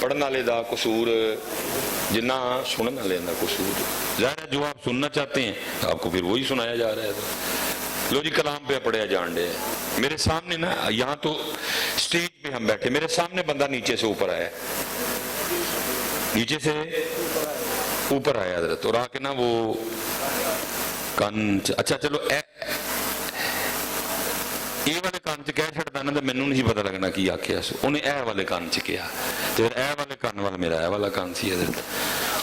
S2: پڑھنے والے دا قصور جنہ سننے والے دا قصور. ظاہر ہے جو آپ سننا چاہتے ہیں آپ کو پھر وہی سنایا جا رہا ہے. لو جی کلام پہ پڑھیا جان دے. میرے سامنے نا یہاں تو سٹیج پہ ہم بیٹھے, میرے سامنے بندہ نیچے سے اوپر آیا, نیچے سے اوپر آیا حضرت, اور آ کے نا وہ کان, اچھا چلو اے والے کان چ کہہ چھڑتا نا تو مینوں نہیں پتا لگنا کی آخیا سو. انہیں اے والے کان چ کیا, تو پھر اے والے کان والا میرا اے والا کان سی حضرت.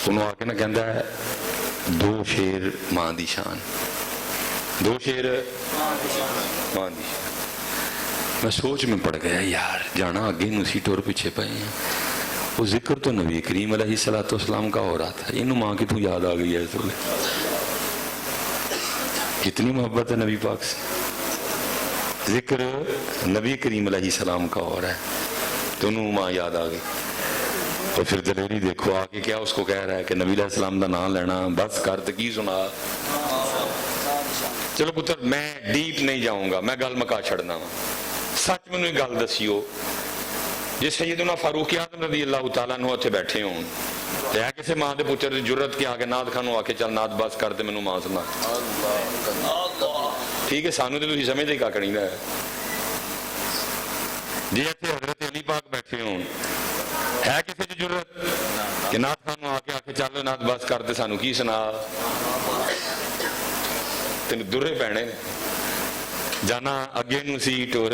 S2: انہوں آ کے نا کہندا ہے 2 شیر ماں دی شان, 2 شیر ماں دی شان. میں سوچ میں پڑ گیا یار جانا آگے نسی ٹور پیچھے پئے ہیں. وہ ذکر تو نبی کریم علیہ الصلوۃ والسلام کا ہو رہا تھا. انہوں ماں کی تو یاد آ گئی ہے اس وقت. کتنی محبت ہے نبی پاک سے. ذکر نبی کریم علیہ السلام کا ہو رہا ہے تو انہوں ماں یاد آ گئی. اور پھر دلیری دیکھو آ کے کیا اس کو کہہ رہا ہے کہ نبی علیہ السلام دا نام لینا بس کر تو کی سنا. چلو پتر میں ڈیپ نہیں جاؤں گا, میں گل مکا چھڑنا ہوں. سچ میں گل دسیو, جی سیدنا فاروق اعظم رضی اللہ تعالیٰ عنہ اتنے بیٹھے ہوں تو ہے کسی ماں دے پتر دی جرت کے آگے ناد خانوں آ کے چل ناد بس کر دے مینوں ماں سنا. ٹھیک ہے سانو تو تسی سمجھدے کا کرینا ہے. جی اتنے حضرت علی پاک بیٹھے ہوں ہے کسی دی جرت کہ ناد خانوں آ کے چل ناد بس کر دے سانو کی سنا. تین درے پینے جانا اگے نو سیٹ اور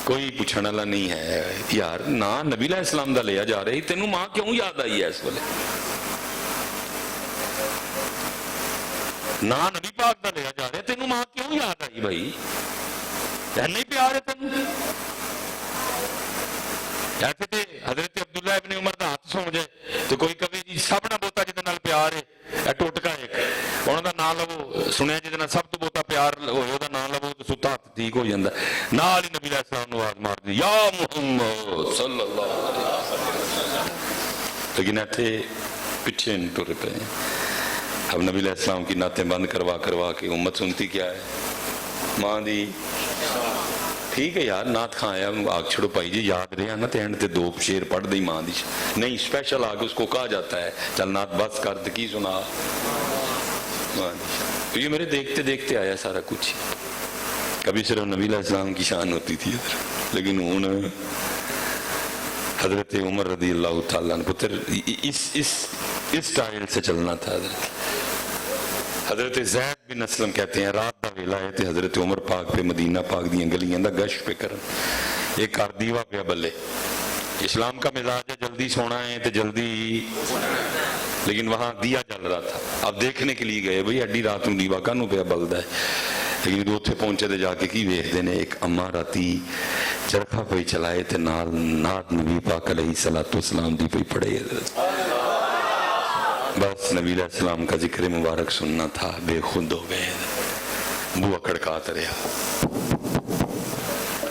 S2: کوئی پوچھنے والا نہیں ہے یار. نہ نبی علیہ السلام دا لیا جا رہی, تینوں ماں کیوں یاد آئی ہے اس ویلے؟ نہ نبی پاک دا لیا جا رہا ہے, تینوں ماں کیوں یاد آئی بھائی؟ نہیں پیار ہے تینوں. ایسے تے حضرت عبداللہ ابن عمر دا ہاتھ سو جائے تو کوئی کبھی جی سب نہ بوتا جہاں نال پیار ہے ٹوٹکا ایک انہوں دا نام لو سنیا جہاں سب تو بہتا پیار ہوئے دا نام لو تو ستا ہاتھ ٹھیک ہو جاتا. نال ہی نبی علیہ السلام نے آواز مار دی یا محمد صلی اللہ علیہ وسلم. لیکن ایتھے پیچھے نہیں ٹر پے. اب نبی علیہ السلام کی نعتیں بند کروا کے امت سنتی کیا ہے ماں دی. ٹھیک ہے یار نعت خاں آیا آگ چھڑو پائی جی یاد رہے نا تے اینڈ تے 2 شیر پڑھ دی ماں دی نہیں اسپیشل آگ اس کو کہا جاتا ہے چل نعت بس کر دے کی سنا ماں دی. تو یہ میرے دیکھتے دیکھتے آیا سارا کچھ. کبھی صرف نبی علیہ السلام کی شان ہوتی تھی لیکن انہوں حضرت عمر رضی اللہ تعالیٰ عنہ پتر اس سٹائل سے چلنا تھا. حضرت زید بن اسلم کہتے ہیں رات دا ویلا ہے تے حضرت عمر پاک پہ مدینہ پاک دیاں گلیاں دا گشت پہ کرن. ایک کار دیوا پہ بلے. اسلام کا مزاج ہے جلدی سونا ہے تے جلدی, لیکن وہاں دیا جل رہا تھا. اب دیکھنے کے لیے گئے بھئی ایڈی رات نوں دیوا کانوں پہ بلدا ہے. لیکن دو اتنے پہنچے تے جا کے کی ویکھدے نے ایک اماں راتی چرخا پہ چلائے تے نال نعت نبی پاک علیہ الصلوۃ والسلام دی پہ پڑھے. بس نبی علیہ السلام کا ذکر مبارک سننا تھا. بے خود ہو گئے, بوا کھڑکاتا رہا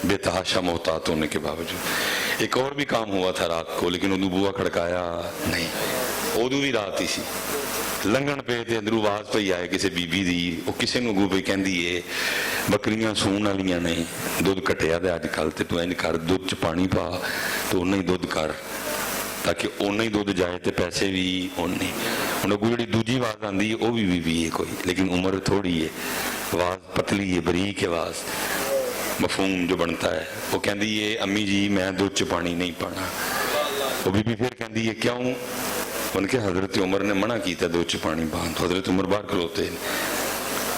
S2: بے تحاشا محتاط ہونے کے باوجود. ایک اور بھی کام ہوا تھا رات کو لیکن ادو بوا کھڑکایا نہیں. ادو بھی رات ہی سی لنگن پہ تے اندرو آواز پہ آئے کسی بی بی دی. وہ کسی نو گو پہ کہندی ہے بکریاں سون والیاں نے دودھ کٹیا دے اج کل تے تو انج کر دودھ چ پانی پا تو انہیں دودھ کر تاکہ اونا ہی دودھ جائے تے پیسے بھی اونے. انہوں کو جڑی دوجی آواز آندی ہے وہ بھی ہے کوئی, لیکن عمر تھوڑی ہے, آواز پتلی ہے بریک آواز. مفہوم جو بنتا ہے وہ کہندی ہے امی جی میں دودھ چ پانی نہیں پانا. وہ بی پھر کہندی ہے کیوں؟ ان کے حضرت عمر نے منع کیتا دودھ چ پانی پان. تو حضرت عمر باہر کھلوتے ہیں.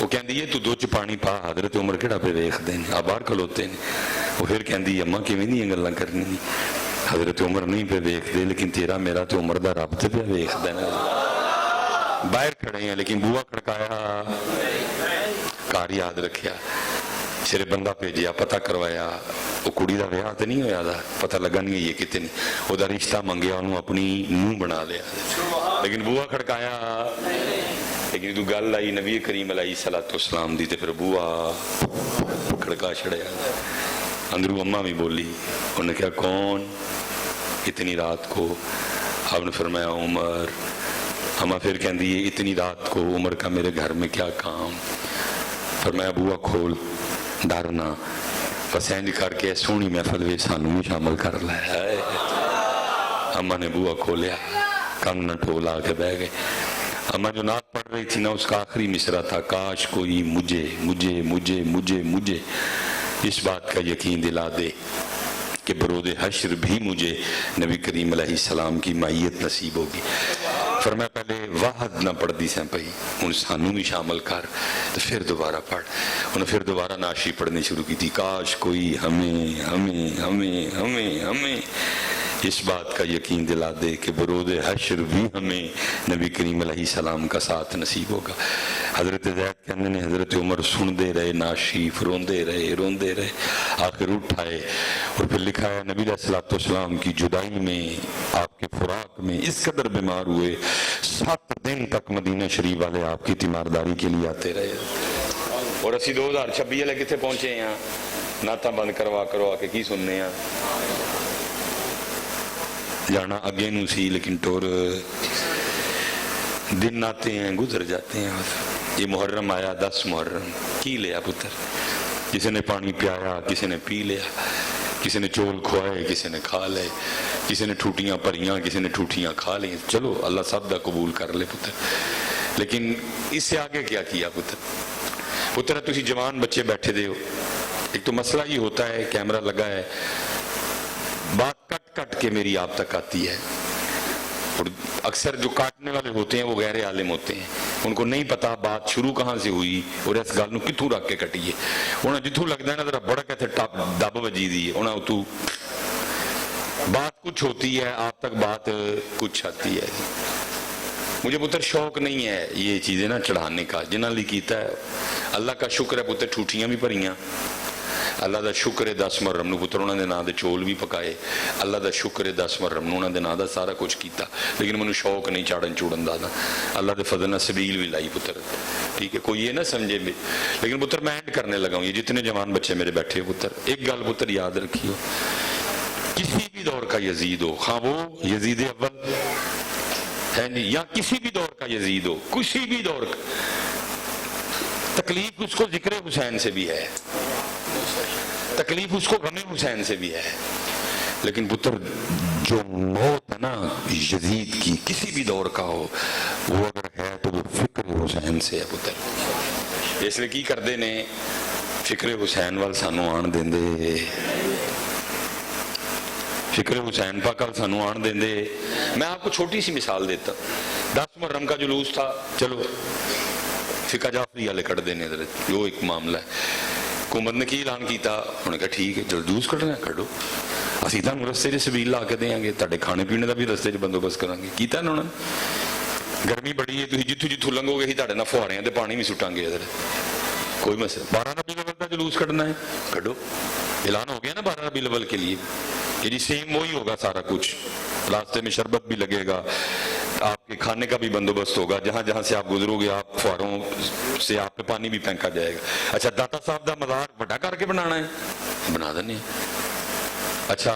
S2: وہ کہندی ہے تو دودھ چ پانی پا. حضرت عمر کہڑا پہ ویکھدے ہیں آپ باہر کھلوتے ہیں. وہ پھر کہندی ہے اماں کیویں نہیں گلاں کرنی. حضرت عمر نہیں پہ ویکھ دے لیکن تیرا میرا تو عمر دا رب تے پہ ویکھ دے نا. باہر کھڑے ہیں لیکن بوا کھڑکایا کار یاد رکھیا. سرے بندہ بھیجیا پتہ کروایا. وہ کڑی دا ویاہ تے نہیں ہویا دا پتہ لگا نہیں یہ کتنے وہ دا رشتہ منگیا انہوں اپنی نوں بنا لیا. لیکن بوا کھڑکایا لیکن تو گل آئی نبی کریم علیہ الصلوۃ والسلام دی تے پھر بوا کھڑکا چھڑیا. اندرو اماں بھی بولی. انہوں نے کہا کون اتنی رات کو؟ آپ نے فرمایا عمر. اماں پھر کہندی ہے اتنی رات کو عمر کا میرے گھر میں کیا کام؟ فرمایا بوا کھول ڈرنا. بس انج کر کے سونی محفل میں سانوں بھی شامل کر لایا. اما نے بوا کھولیا, کان نہ ٹھولا کے بہ گئے. اما جو نعت پڑھ رہی تھی نا, اس کا آخری مصرع تھا, کاش کوئی مجھے مجھے مجھے مجھے مجھے اس بات کا یقین دلا دے کہ برود حشر بھی مجھے نبی کریم علیہ السلام کی معیت نصیب ہوگی. فرمایا پہلے واحد نہ پڑھ دی سیں پئی, ان سانوں بھی شامل کر, تو پھر دوبارہ پڑھ. انہوں پھر دوبارہ نعشی پڑھنی شروع کی تھی, کاش کوئی ہمیں ہمیں ہمیں ہمیں ہمیں اس بات کا یقین دلا دے کہ برود حشر بھی ہمیں نبی کریم علیہ السلام کا ساتھ نصیب ہوگا. حضرت زید کہنے نے حضرت عمر سن دے رہے ناشیف, روندے رہے, آخر اٹھائے اور پھر لکھا ہے نبی علیہ السلام کی جدائی میں, آپ کے فراق میں اس قدر بیمار ہوئے 7 دن تک مدینہ شریف والے آپ کی تیمارداری کے لیے آتے رہے. اور اسی 2026 والے کتنے پہنچے ہیں, نعتاں بند کروا کے کی سننے ہیں. جانا اگے نو سی لیکن ٹور دن آتے ہیں گزر جاتے ہیں. یہ محرم آیا 10 محرم, کی لیا پتر؟ کسی نے پانی پیایا, کسی نے پی لیا, کسی نے چول کھوائے, کسی نے کھا لے, کسی نے ٹھوٹیاں پریاں, کسی نے ٹھوٹیاں کھا لیں. چلو اللہ سب دا قبول کر لے پتر, لیکن اس سے آگے کیا کیا پتر تسی جوان بچے بیٹھے دے ہو. ایک تو مسئلہ یہ ہوتا ہے, کیمرہ لگا ہے, بات کٹ کے میری آپ تک آتی ہے, اور اکثر جو کاٹنے والے ہوتے ہیں وہ غیر عالم ہوتے ہیں, ان کو نہیں پتا بات شروع کہاں سے ہوئی اور اس گل نو کتھوں رکھ کے کٹیے. انہاں جتھوں لگدا ہے نا ذرا بڑا کہتے دب وجی دی ہے, انہاں اتوں بات کچھ ہوتی ہے, آپ تک بات کچھ آتی ہے. مجھے پتر شوق نہیں ہے یہ چیزیں نا چڑھانے کا, جنہاں لی کیتا ہے اللہ کا شکر ہے پتر, ٹھوٹیاں بھی بھریاں, اللہ دا شکر ہے 10 محرم نو پتر انہوں نے نا دے چول بھی پکائے, اللہ دا شکر ہے 10 محرم نو انہوں نے نا دا سارا کچھ کیتا, لیکن منو شوق نہیں چاڑن چوڑن دا. اللہ دے فضل نہ سبیل بھی لائی پتر, ٹھیک ہے, کوئی یہ نہ سمجھے بھی. لیکن پتر میں اینڈ کرنے لگا ہوں, یہ جتنے جوان بچے میرے بیٹھے پتر, ایک گل پتر یاد رکھیو, کسی بھی دور کا یزید ہو, خواہ وہ یزید اول ہے یا کسی بھی دور کا یزید ہو, کسی بھی دور کا, تکلیف اس کو ذکر حسین سے بھی ہے, تکلیف اس کو غم حسین سے بھی ہے, لیکن پتر جو موت ہے نا یزید کی کسی بھی دور کا ہو, وہ اگر ہے تو وہ فکر حسین سے ہے پتر. اس لئے کی کر دے نے فکر حسین وال سانو آن دیں دے, فکر حسین پاک وال سانو آن دیں دے. میں آپ کو چھوٹی سی مثال دیتا, 10 محرم کا جلوس تھا, چلو فقہ جعفری والے کٹ دینے جو ایک معاملہ ہے. حکومت نے کی اعلان کیتا, انہوں نے کہا ٹھیک ہے جلوس کٹنا ہے کٹو, اسی تانوں رستے چ سبیل لا کے دیں گے, تہاڈے کھانے پینے کا بھی رستے چ بندوبست کریں گے. کیتا انہوں نے, گرمی بڑی ہے, تسی جتھوں جتھوں لنگو گے ہی تہاڈے نال فواریاں تے پانی بھی سٹاں گے. ادھر کوئی مسئلہ, 12 ربیع الاول کا جلوس کٹنا ہے کٹو, اعلان ہو گیا نا 12 ربیع الاول کے لیے کہ جی سیم وہی ہوگا سارا کچھ, راستے میں شربت بھی لگے گا, آپ کے کھانے کا بھی بندوبست ہوگا, جہاں جہاں سے آپ گزرو گے آپ فواروں سے آپ پہ پانی بھی پھینکا جائے گا. اچھا داتا صاحب دا مزار بڑا کر کے بنانا ہے, بنا دیں. اچھا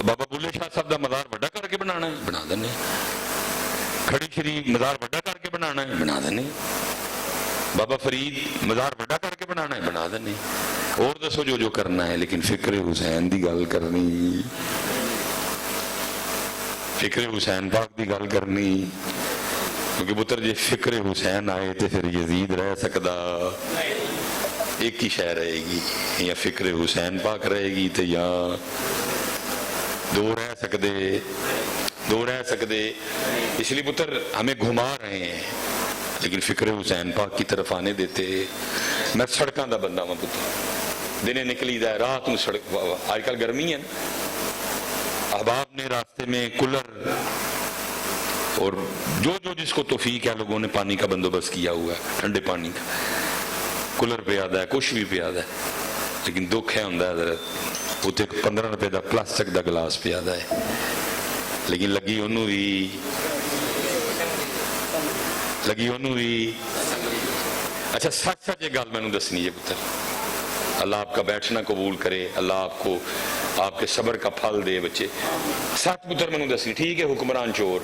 S2: بابا بلے شاہ صاحب دا مزار بڑا کر کے بنانا ہے, بنا دیں. کھڑی شریف مزار بڑا کر کے بنانا ہے, بنا دیں. بابا فرید مزار بڑا کر کے بنانا ہے, بنا دیں. اور دسو جو جو کرنا ہے, لیکن فکر حسین دی گل کرنی, فکر حسین پاک دی گل کرنی, کیونکہ پتر جی فکر حسین آئے تو پھر یزید رہ سکدا, ایک ہی شے رہے گی, یا فکر حسین پاک رہے گی تو یا دو رہ سکدے. اس لیے پتر ہمیں گھما رہے ہیں, لیکن فکر حسین پاک کی طرف آنے دیتے. میں سڑکاں دا بندہ ہوں پتر, دنے نکلی دا رات میں سڑک, آج کل گرمی ہے نا, احباب نے راستے میں کولر اور جو جس کو توفیق ہے لوگوں نے پانی کا بندوبست کیا ہوا ہے, ٹھنڈے پانی کا کولر پہ آدھا ہے, کچھ بھی پہ آدھا ہے, لیکن دکھ ہے ہوں حضرت اتنے 15 روپے دا پلاسٹک دا گلاس پہ آدھا ہے, لیکن لگی انہوں بھی. اچھا سچ یہ گل میں دسنی ہے پتر, اللہ آپ کا بیٹھنا قبول کرے, اللہ آپ کو آپ کے صبر کا پھل دے. بچے سچ پتر میں دسنی, ٹھیک ہے حکمران چور,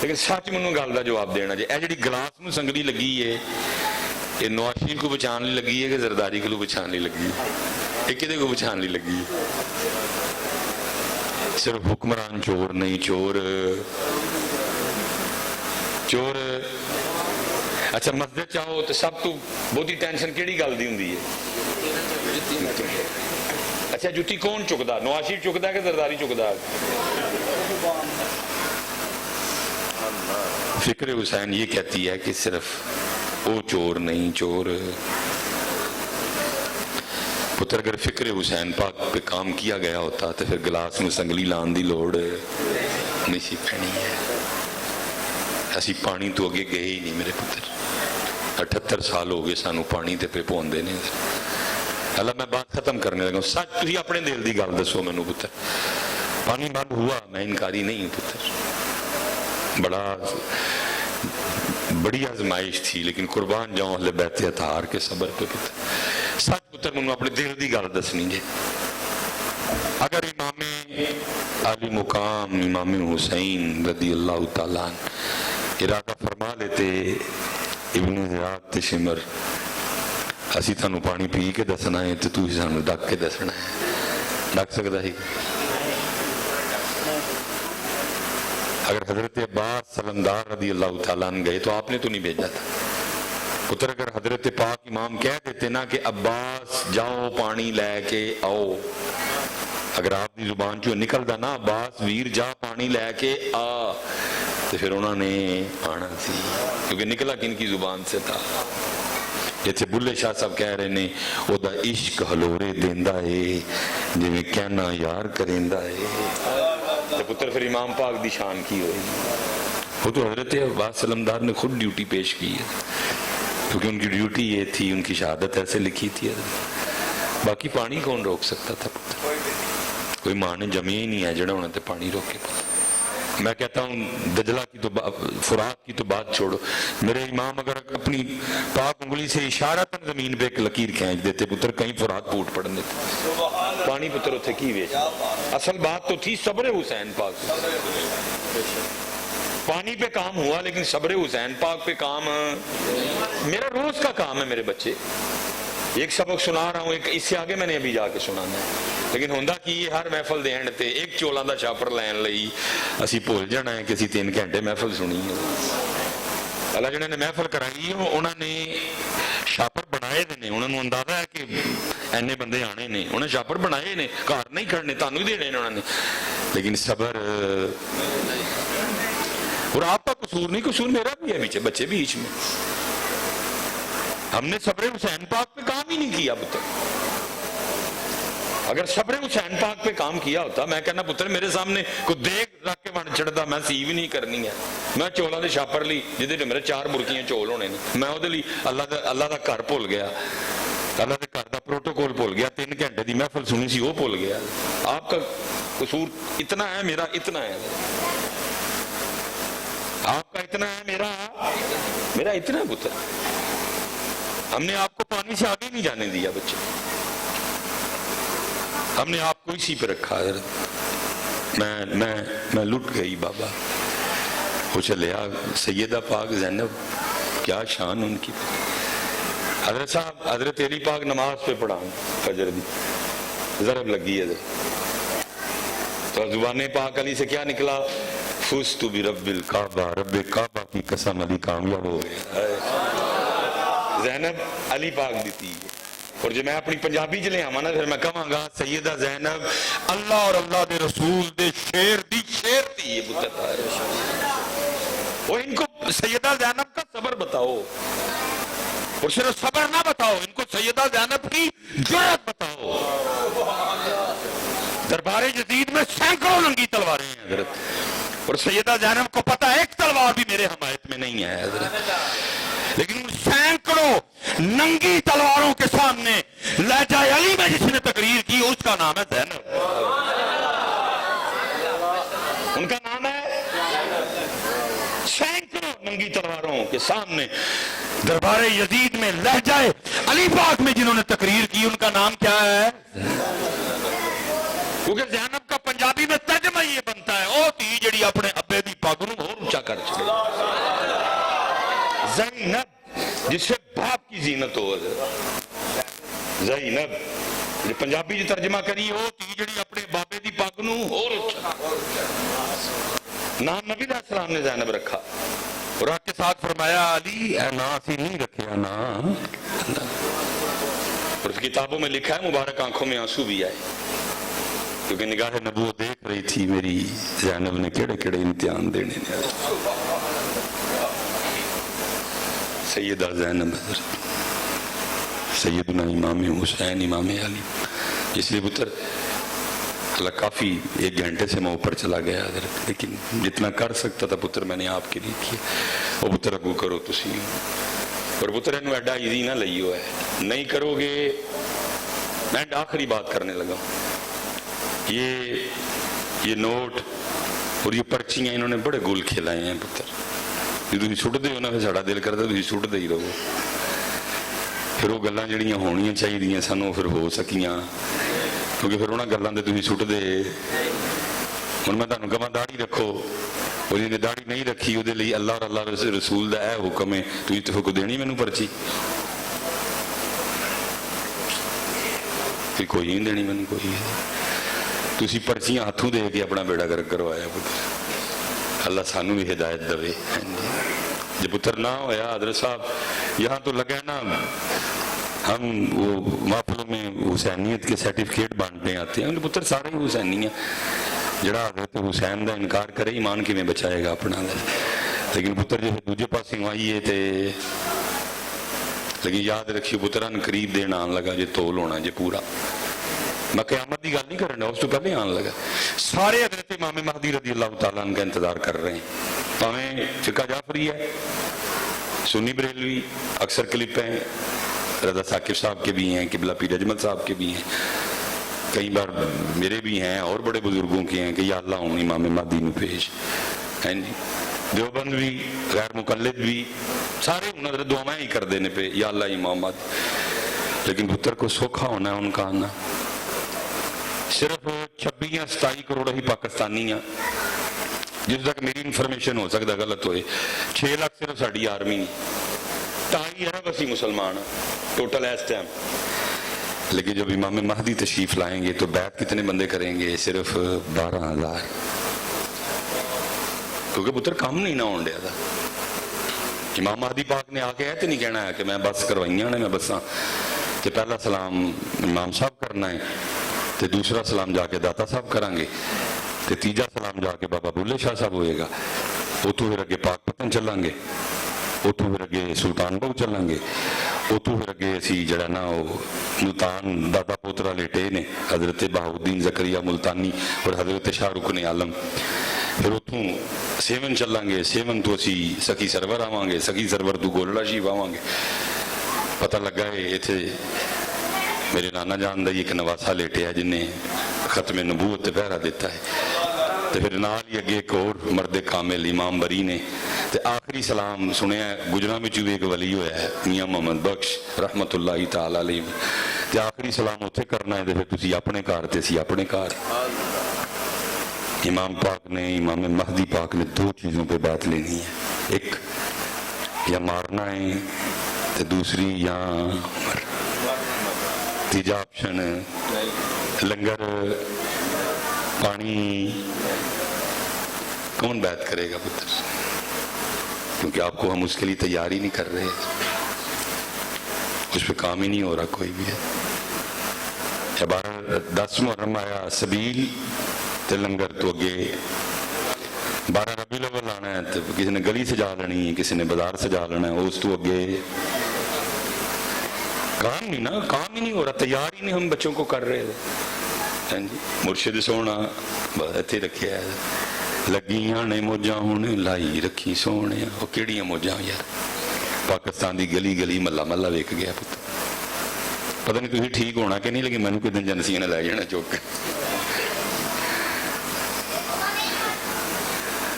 S2: لیکن سچ میں گل کا جواب دینا جی. اے جڑی گلاس میں سنگلی لگی ہے, یہ نواشی کو بچان لی لگی ہے کہ زرداری کو بچان لی لگی ہے؟ یہ کدے کو بچھان لی لگی ہے؟ صرف حکمران چور نہیں، چور اچھا مسجد چاہو تو سب تو بہت ہی ٹینشن کیڑی گل دی ہوندی ہے؟ اچھا جتی کون چکدا؟ نواز شریف چکدا ہے کہ زرداری چکدا ہے؟ فکر حسین یہ کہتی ہے کہ صرف وہ چور نہیں، چور پتر اگر فکر حسین پاک پہ کام کیا گیا ہوتا تو پھر گلاس میں سنگلی لان دی لوڑ نہیں سی پینی ہے۔ اسی پانی تو اگے گئے ہی نہیں میرے پتر، 78 سال ہو گئے سانو پانی تے پہ پوندے نے۔ اللہ میں بات ختم کرنے لگا، سچ تسی اپنے دل دی گل دسو مینوں پتر، پانی بند ہوا، میں انکاری نہیں ہوں پتر، بڑی آزمائش تھی، لیکن قربان جاؤں اہل بیت اطہار کے صبر پہ پتر، سچ پتر منو اپنے دل دی گل دسنی جے۔ اگر امام علی مقام امام حسین رضی اللہ تعالیٰ عنہ ارادہ فرما لیتے ابن زیاد تے شمر اسی تھانو پانی پی کے دسنا ہے تو تسی سانو ڈک کے دسنا ہے، ڈک سکتا ہی؟ اگر حضرت عباس سلمدار رضی اللہ تعالیٰ عنہ گئے تو آپ نے تو نہیں بھیجا تھا پتر، اگر حضرت پاک امام کہہ دیتے نا کہ عباس جاؤ پانی لے کے آؤ، اگر آپ دی زبان چوں نکل دا نا عباس ویر جا پانی لے کے آ، تو پھر انہوں نے آنا سی، کیونکہ نکلا کن کی زبان سے تھا۔ جیسے بلے شاہ صاحب کہہ رہے نے او دا عشق ہلورے دیندا ہے جی میں کہنا یار کریندا ہے، تو پتر پھر امام پاک دی شان کی ہوئی؟ وہ تو حضرت عباس سلمدار نے خود ڈیوٹی پیش کی ہے، کیونکہ ان کی ڈیوٹی یہ تھی، ان کی شہادت ایسے لکھی تھی۔ باقی پانی کون روک سکتا تھا پتر؟ کوئی ماں نے جمی ہی نہیں ہے جڑا انہوں نے پانی روکے۔ میں کہتا ہوں دجلہ کی تو فرات کی تو بات چھوڑو، میرے امام اگر اپنی پاک انگلی سے اشارتاً زمین پہ ایک لکیر کھینچ دیتے پتر کہیں فرات پھوٹ پڑنے دیتے، پانی پتر اتھے کی ویچ۔ اصل بات تو تھی صبر حسین پاک، پانی پہ کام ہوا لیکن صبر حسین پاک پہ کام میرا روز کا کام ہے۔ میرے بچے ایک سبق سنا رہا ہوں، ایک اس سے آگے میں نے ابھی جا کے سنانا ہے، لیکن ہوندہ کی یہ ہر محفل دے اینڈ تے ایک چولاں دا شاپر لین لئی اسی بھول جانا ہے کہ اسی 3 گھنٹے محفل سنی ہے۔ اللہ جنہوں نے محفل کرائی ہے انہوں نے شاپر بنائے دے نے، انہوں نے اندازہ ہے کہ اینے بندے آنے نے، انہوں نے شاپر بنائے نے، کار نہیں کھڑنے تانوں ہی دینے انہوں نے، لیکن صبر اور آپ کا قصور نہیں، قصور میرا بھی ہے، پیچھے بچے بھی بیچ میں، ہم نے صبر حسین پاک پہ کام ہی نہیں کیا پتر۔ اگر صبر حسین پاک پہ کام کیا ہوتا میں کہنا پتر میرے سامنے کو دیکھ رکھ کے بن چڑھتا، میں سیو نہیں کرنی ہے، میں چولاں دے شاپر لی جدے میرے 4 برکیاں چول ہونے نے، میں وہ لی اللہ دا گھر بھول گیا، اللہ دے گھر دا پروٹوکول بھول گیا، 3 گھنٹے دی محفل سنی سی وہ بھول گیا۔ آپ کا قصور اتنا ہے، میرا اتنا ہے، آپ کا اتنا ہے، میرا اتنا ہے پتر۔ ہم نے آپ کو پانی سے آگے نہیں جانے دیا بچے، ہم نے آپ کو اسی پہ رکھا ہے۔ میں لٹ گئی بابا، وہ چلے سیدہ پاک زینب، کیا شان ان کی۔ حضرت صاحب حضرت علی پاک نماز پہ پڑھا فجر دی، ضرب لگی ہے تو زبان پاک علی سے کیا نکلا؟ فزت برب الکعبہ، رب کعبہ کی قسم علی کامیاب ہو گیا۔ زینب علی پاک دیتی ہے، اور جو میں اپنی پنجابی چلے آواں نا پھر میں کہاں گا سیدہ زینب اللہ اور اللہ دے رسول دے شیر دی یہ پتر، وہ ان کو سیدہ زینب کا صبر بتاؤ، اور صرف صبر نہ بتاؤ، ان کو سیدہ زینب کی جرأت بتاؤ۔ دربار یزید میں سینکڑوں ننگی تلواریں ہیں حضرت، اور سیدہ زینب کو پتا ایک تلوار بھی میرے حمایت میں نہیں ہے حضرت، لیکن ان سینکڑوں ننگی تلواروں کے سامنے لہجہ علی میں جس نے تقریر کی اس کا نام ہے زینب، ان کا نام ہے۔ سینکڑوں ننگی تلواروں کے سامنے دربار یزید میں لہجہ علی پاک میں جنہوں نے تقریر کی ان کا نام کیا ہے؟ کیونکہ زینب کا پنجابی میں ترجمہ یہ بنتا ہے او تھی جڑی اپنے ابے دی پگ نوں اور اونچا کر چکے، زینب جس سے باپ کی زینت ہو، زینب ਜੇ ਪੰਜਾਬੀ 'ਚ ਤਰਜਮਾ ਕਰੀ ਉਹ ਧੀ ਜਿਹੜੀ ਆਪਣੇ ਬਾਬੇ ਦੀ ਪੱਗ ਨੂੰ ਹੋਰ ਉੱਚਾ ਨਾਮ ਨਬੀ ਦਾ ਸਲਾਮ نے زینب رکھا اور آپ کے ساتھ فرمایا علی اے نا اسی نہیں رکھیا نا اور اس کتابوں میں لکھا ہے مبارک آنکھوں میں آنسو بھی آئے کیونکہ نگاہ نبوت دیکھ رہی تھی میری زینب نے کیڑے کیڑے امتحان دینے سیدہ زینب حضرت سیدنا امام حسین امام علی اس لیے پتر اللہ کافی 1 گھنٹے سے میں اوپر چلا گیا حضرت لیکن جتنا کر سکتا تھا پتر میں نے آپ کے لیے کیا وہ پتر اگو کرو تسی اور پتر انو ایڈا ایزی نہ لئیو ہے نہیں کرو گے میں آخری بات کرنے لگا یہ نوٹ اور یہ پرچیاں انہوں نے بڑے گول کھلائے ہیں پتر جو تھی سٹ دے ہو نا پھر ساڑا دل کرتا تھی سٹ دے ہی رہو پھر وہ گلاں جڑیاں ہونیاں چاہیے دیاں سانوں پھر ہو سکیاں کیونکہ پھر انہاں گلاں دے تھی سٹ دے ہن میں تانوں کہاں داڑھی رکھو اور جن نے داڑھی نہیں رکھی وہ دے لئی اللہ اور اللہ رسول دا اے حکم ہے تھی تو کو دینی مینوں پرچی پھر کوئی نہیں دینی مینوں کوئی تسی پرچیاں ہاتھوں دے کے اپنا بیڑا گرک کروایا پتر اللہ سانو بھی ہدایت دوے جب پتر نہ ہویا حضرت صاحب یہاں تو لگا ہے نا ہم وہ محفلوں میں حسینیت کے سرٹیفکیٹ بانٹنے آتے ہیں پتر سارے ہی حسینی ہیں جڑا حضرت حسین دا انکار کرے ایمان کی میں بچائے گا اپنا لیکن پتر جو دوجے پاس ہی آئی ہے تے لیکن یاد رکھیو پتران قریب دینا آن لگا جو تول ہونا جو پورا میں قیامت دی گل نہیں کرنا اس تو پہلے آن لگا سارے حضرت امام مہدی رضی اللہ تعالیٰ عنہ کا انتظار کر رہے ہیں پاویں فقہ جعفری ہے سنی بریلوی اکثر کلپ ہیں رضا ثاقب صاحب کے بھی ہیں قبلہ پیر اجمل صاحب کے بھی ہیں کئی بار میرے بھی ہیں اور بڑے بزرگوں کے ہیں کہ یا اللہ ہوں امام مہدی میں پیش ہیں جی دیوبند بھی غیر مقلد بھی سارے نظر دعائیں ہی کر دینے پہ یا اللہ امام مہدی لیکن پتر کو سوکھا ہونا ہے ان کا آنا صرف 26-27 کروڑ ہی پاکستانی ہیں جس تک میری انفارمیشن ہو سکتا غلط ہوئے 6 لاکھ صرف ساڑی آرمی 2.5 ارب اسی مسلمان ٹوٹل ایس ٹائم لیکن جب امام مہدی تشریف لائیں گے تو بیعت کتنے بندے کریں گے صرف 12,000 کیونکہ پتر کام نہیں نہ ہون دیا تھا امام مہدی پاک نے آکے ایتے نہیں کہنا ہے کہ میں بس کروائیاں نے میں بساں کہ پہلا سلام امام صاحب کرنا ہے تے دوسرا سلام جا کے داتا صاحب کریں گے تے تیجا سلام جا کے بابا بلے شاہ صاحب ہوئے گا اتو پھر اگے پاک پتن چلیں گے اتو پھر اگے سلطان بہو چلیں گے اتو پھر اگے اسی جڑا نا ملتان دادا پوترا لیٹے نے حضرت بہاؤدین زکریا ملتانی اور حضرت شاہ رکن عالم پھر اتوں سیون چلیں گے سیون تو اسی سکی سرور آواں گے سکی سرور تو گولڑا شیف آواں گے پتہ لگا ہے اتھے میرے نانا جان دا ایک نواسا لیٹے ہے جن نے ختم نبوت پہرا دیتا ہے تو پھر نال ہی اگے ایک اور مرد کامل امام بری نے تو آخری سلام سنے ہیں گجرا میں چوے ایک ولی ہویا ہے میاں محمد بخش رحمت اللہ تعالیٰ علیہ تو آخری سلام اتھے کرنا ہے تو پھر تسی اپنے کار تے سی اپنے کار امام پاک نے امام مہدی پاک نے 2 چیزوں پہ بات لینی ہے ایک یا مارنا ہے تو دوسری یا تیجا آپشن لنگر پانی کون بیعت کرے گا پتر کیونکہ آپ کو ہم اس کے لیے تیاری نہیں کر رہے اس پہ کام ہی نہیں ہو رہا کوئی بھی ہے 10 محرم آیا سبیل تے لنگر تو اگے 12 ربیع الاول آنا ہے تو کسی نے گلی سجا لینی ہے کسی نے بازار سجا لینا ہے اس تو اگے کام نہیں نا کام ہی نہیں ہو رہا تیار ہی نہیں ہم بچوں کو کر رہے تھے مرشد سونا اتنے رکھے ہے لگیاں نے موجاں ہونے لائی رکھی سونے وہ کیڑیاں موجاں یار پاکستان دی گلی گلی ملا ملا ویک گیا پتہ پتہ نہیں تھی ٹھیک ہونا کہ نہیں لیکن میں نے کوئی دن جنسیاں نے لے جانا چوک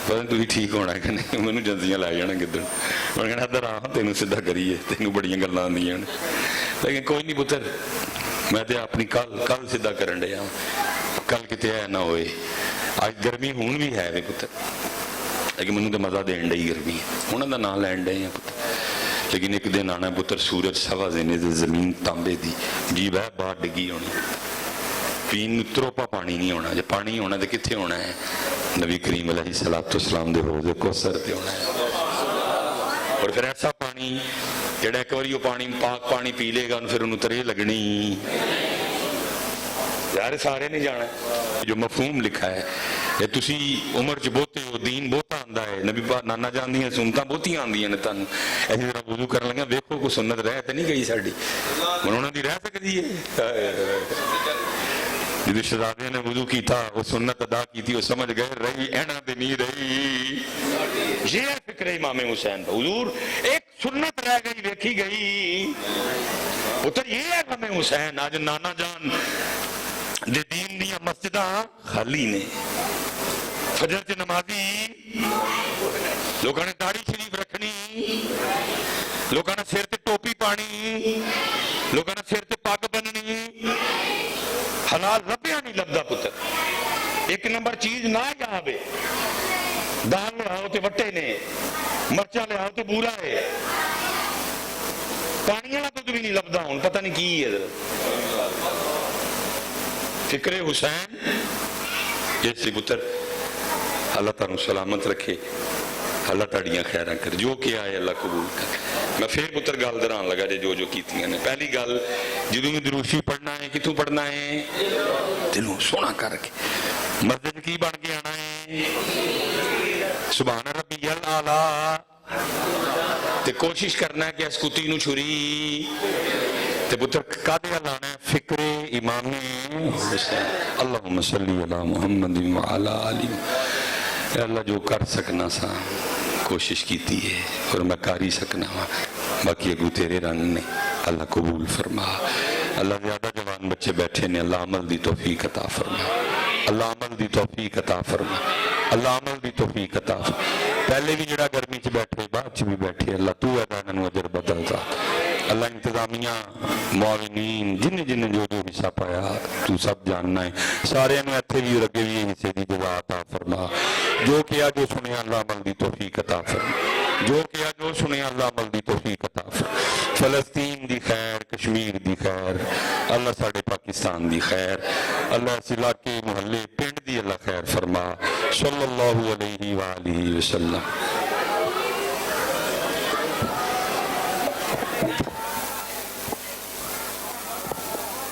S2: پتہ نہیں تھی ٹھیک ہونا کہ نہیں میں نے جنسیاں لے جانا کدھر میں کہنا ادھر آ تینوں سیدھا کریے تینوں بڑیاں گلاں آندیاں لیکن کوئی نہیں پتر میں تے اپنی کل سیدھا کرن ڈیا کل کتے ہے نہ ہوئے آج گرمی ہون بھی ہے وے پتر لیکن منوں تے مزہ دین ڈئی گرمی ہے انہاں دا نام لین ڈے ہیں پتر لیکن ایک دن آنا پتر سورج سوا زینے زمین تانبے دی جی بہ باہر ڈگی ہونی پین تروپا پانی نہیں ہونا، جب پانی ہونا تو کتنے ہونا ہے؟ نبی کریم علیہ الصلوۃ والسلام دے حوض کوثر تے ہونا ہے۔ اور پھر ایسا پانی جڑا ایک باری وہ پانی پاک پانی پی لے گا پھر انہوں ترے لگنی، یار سارے نہیں جانا جو مفہوم لکھا ہے۔ یہ تسی عمر چ بہتے ہو، دین بہتا آندا ہے، نبی پاک نانا جان دیاں سنتاں بہتیاں آندیاں نے تانوں، ایسی طرح وضو کرن لگا ویکھو کوئی سنت رہ تے نہیں گئی ساڈی، ہن انہاں دی رہ سکدی ہے؟ جدو شہزادے نے وضو کیتا وہ سنت ادا کی وہ سمجھ گئے رہی اینا دے نہیں رہی۔ یہ ہے فکر امام حسین، حضور ایک سنت رہ گئی دیکھی گئی پتر، یہ ہے امام حسین۔ آج نانا جان دے دین دیا مسجداں خالی نے، فجر چ نمازی لوگوں نے داڑھی شریف رکھنی، لوگوں نے سر تے ٹوپی پانی، لوگوں نے سر تے پگ بننی، حلال لبیا نہیں لبدا پتر۔ ایک نمبر چیز نہ آوے، دال لے تے وٹے نے، مرچا لے تے بورا ہے، پانی والا دودھ بھی نہیں لبدا، ہوں پتہ نہیں کی ہے۔ فکر حسین جیسے پتر، اللہ تعالیٰ سلامت رکھے، اللہ تاڑیاں خیراں کر، جو کیا ہے اللہ قبول کر۔ میں پھر پتر گل دران لگا جو کیتیاں نے۔ پہلی گل جدوں میں دروشی پڑھنا ہے کتوں پڑھنا ہے؟ دلوں سونا کر کے۔ مسجد کی بن کے آنا ہے؟ سبحان ربی الاعلیٰ، تے کوشش کرنا ہے کہ اس کتی نو چھری تے پتر کادے لانا ہے؟ فکر امام حسین۔ اللہم صلی علی محمد وعلی آلہ۔ اے اللہ جو کر سکنا سا کوشش کیتی ہے اور میں کاری سکنا ہوا، باقی اگو تیرے رنگ نے، اللہ قبول فرما۔ اللہ زیادہ جوان بچے بیٹھے نے، اللہ عمل دی توفیق عطا فرما، اللہ عمل دی توفیق عطا فرما، اللہ عمل دی توفیق عطا فرما۔ پہلے بھی جڑا گرمی چ بیٹھے بعد چ بھی بیٹھے، اللہ تو ادا انہوں اجر بدلتا۔ اللہ انتظامیہ معاونین جن جو حصہ پایا تو سب جاننا ہے، سارے انہوں ایتھے بھی رگے بھی حصے دی جزا عطا فرما۔ جو کیا جو سنے اللہ عمل دی توفیق عطا فرما، جو کیا جو سنے اللہ عمل دی توفیق عطا فرما۔ فلسطین دی خیر، کشمیر دی خیر، اللہ ساڑھے پاکستان دی خیر، اللہ اس علاقے محلے پنڈ دی اللہ خیر فرما۔ صلی اللہ علیہ وآلہ وسلم۔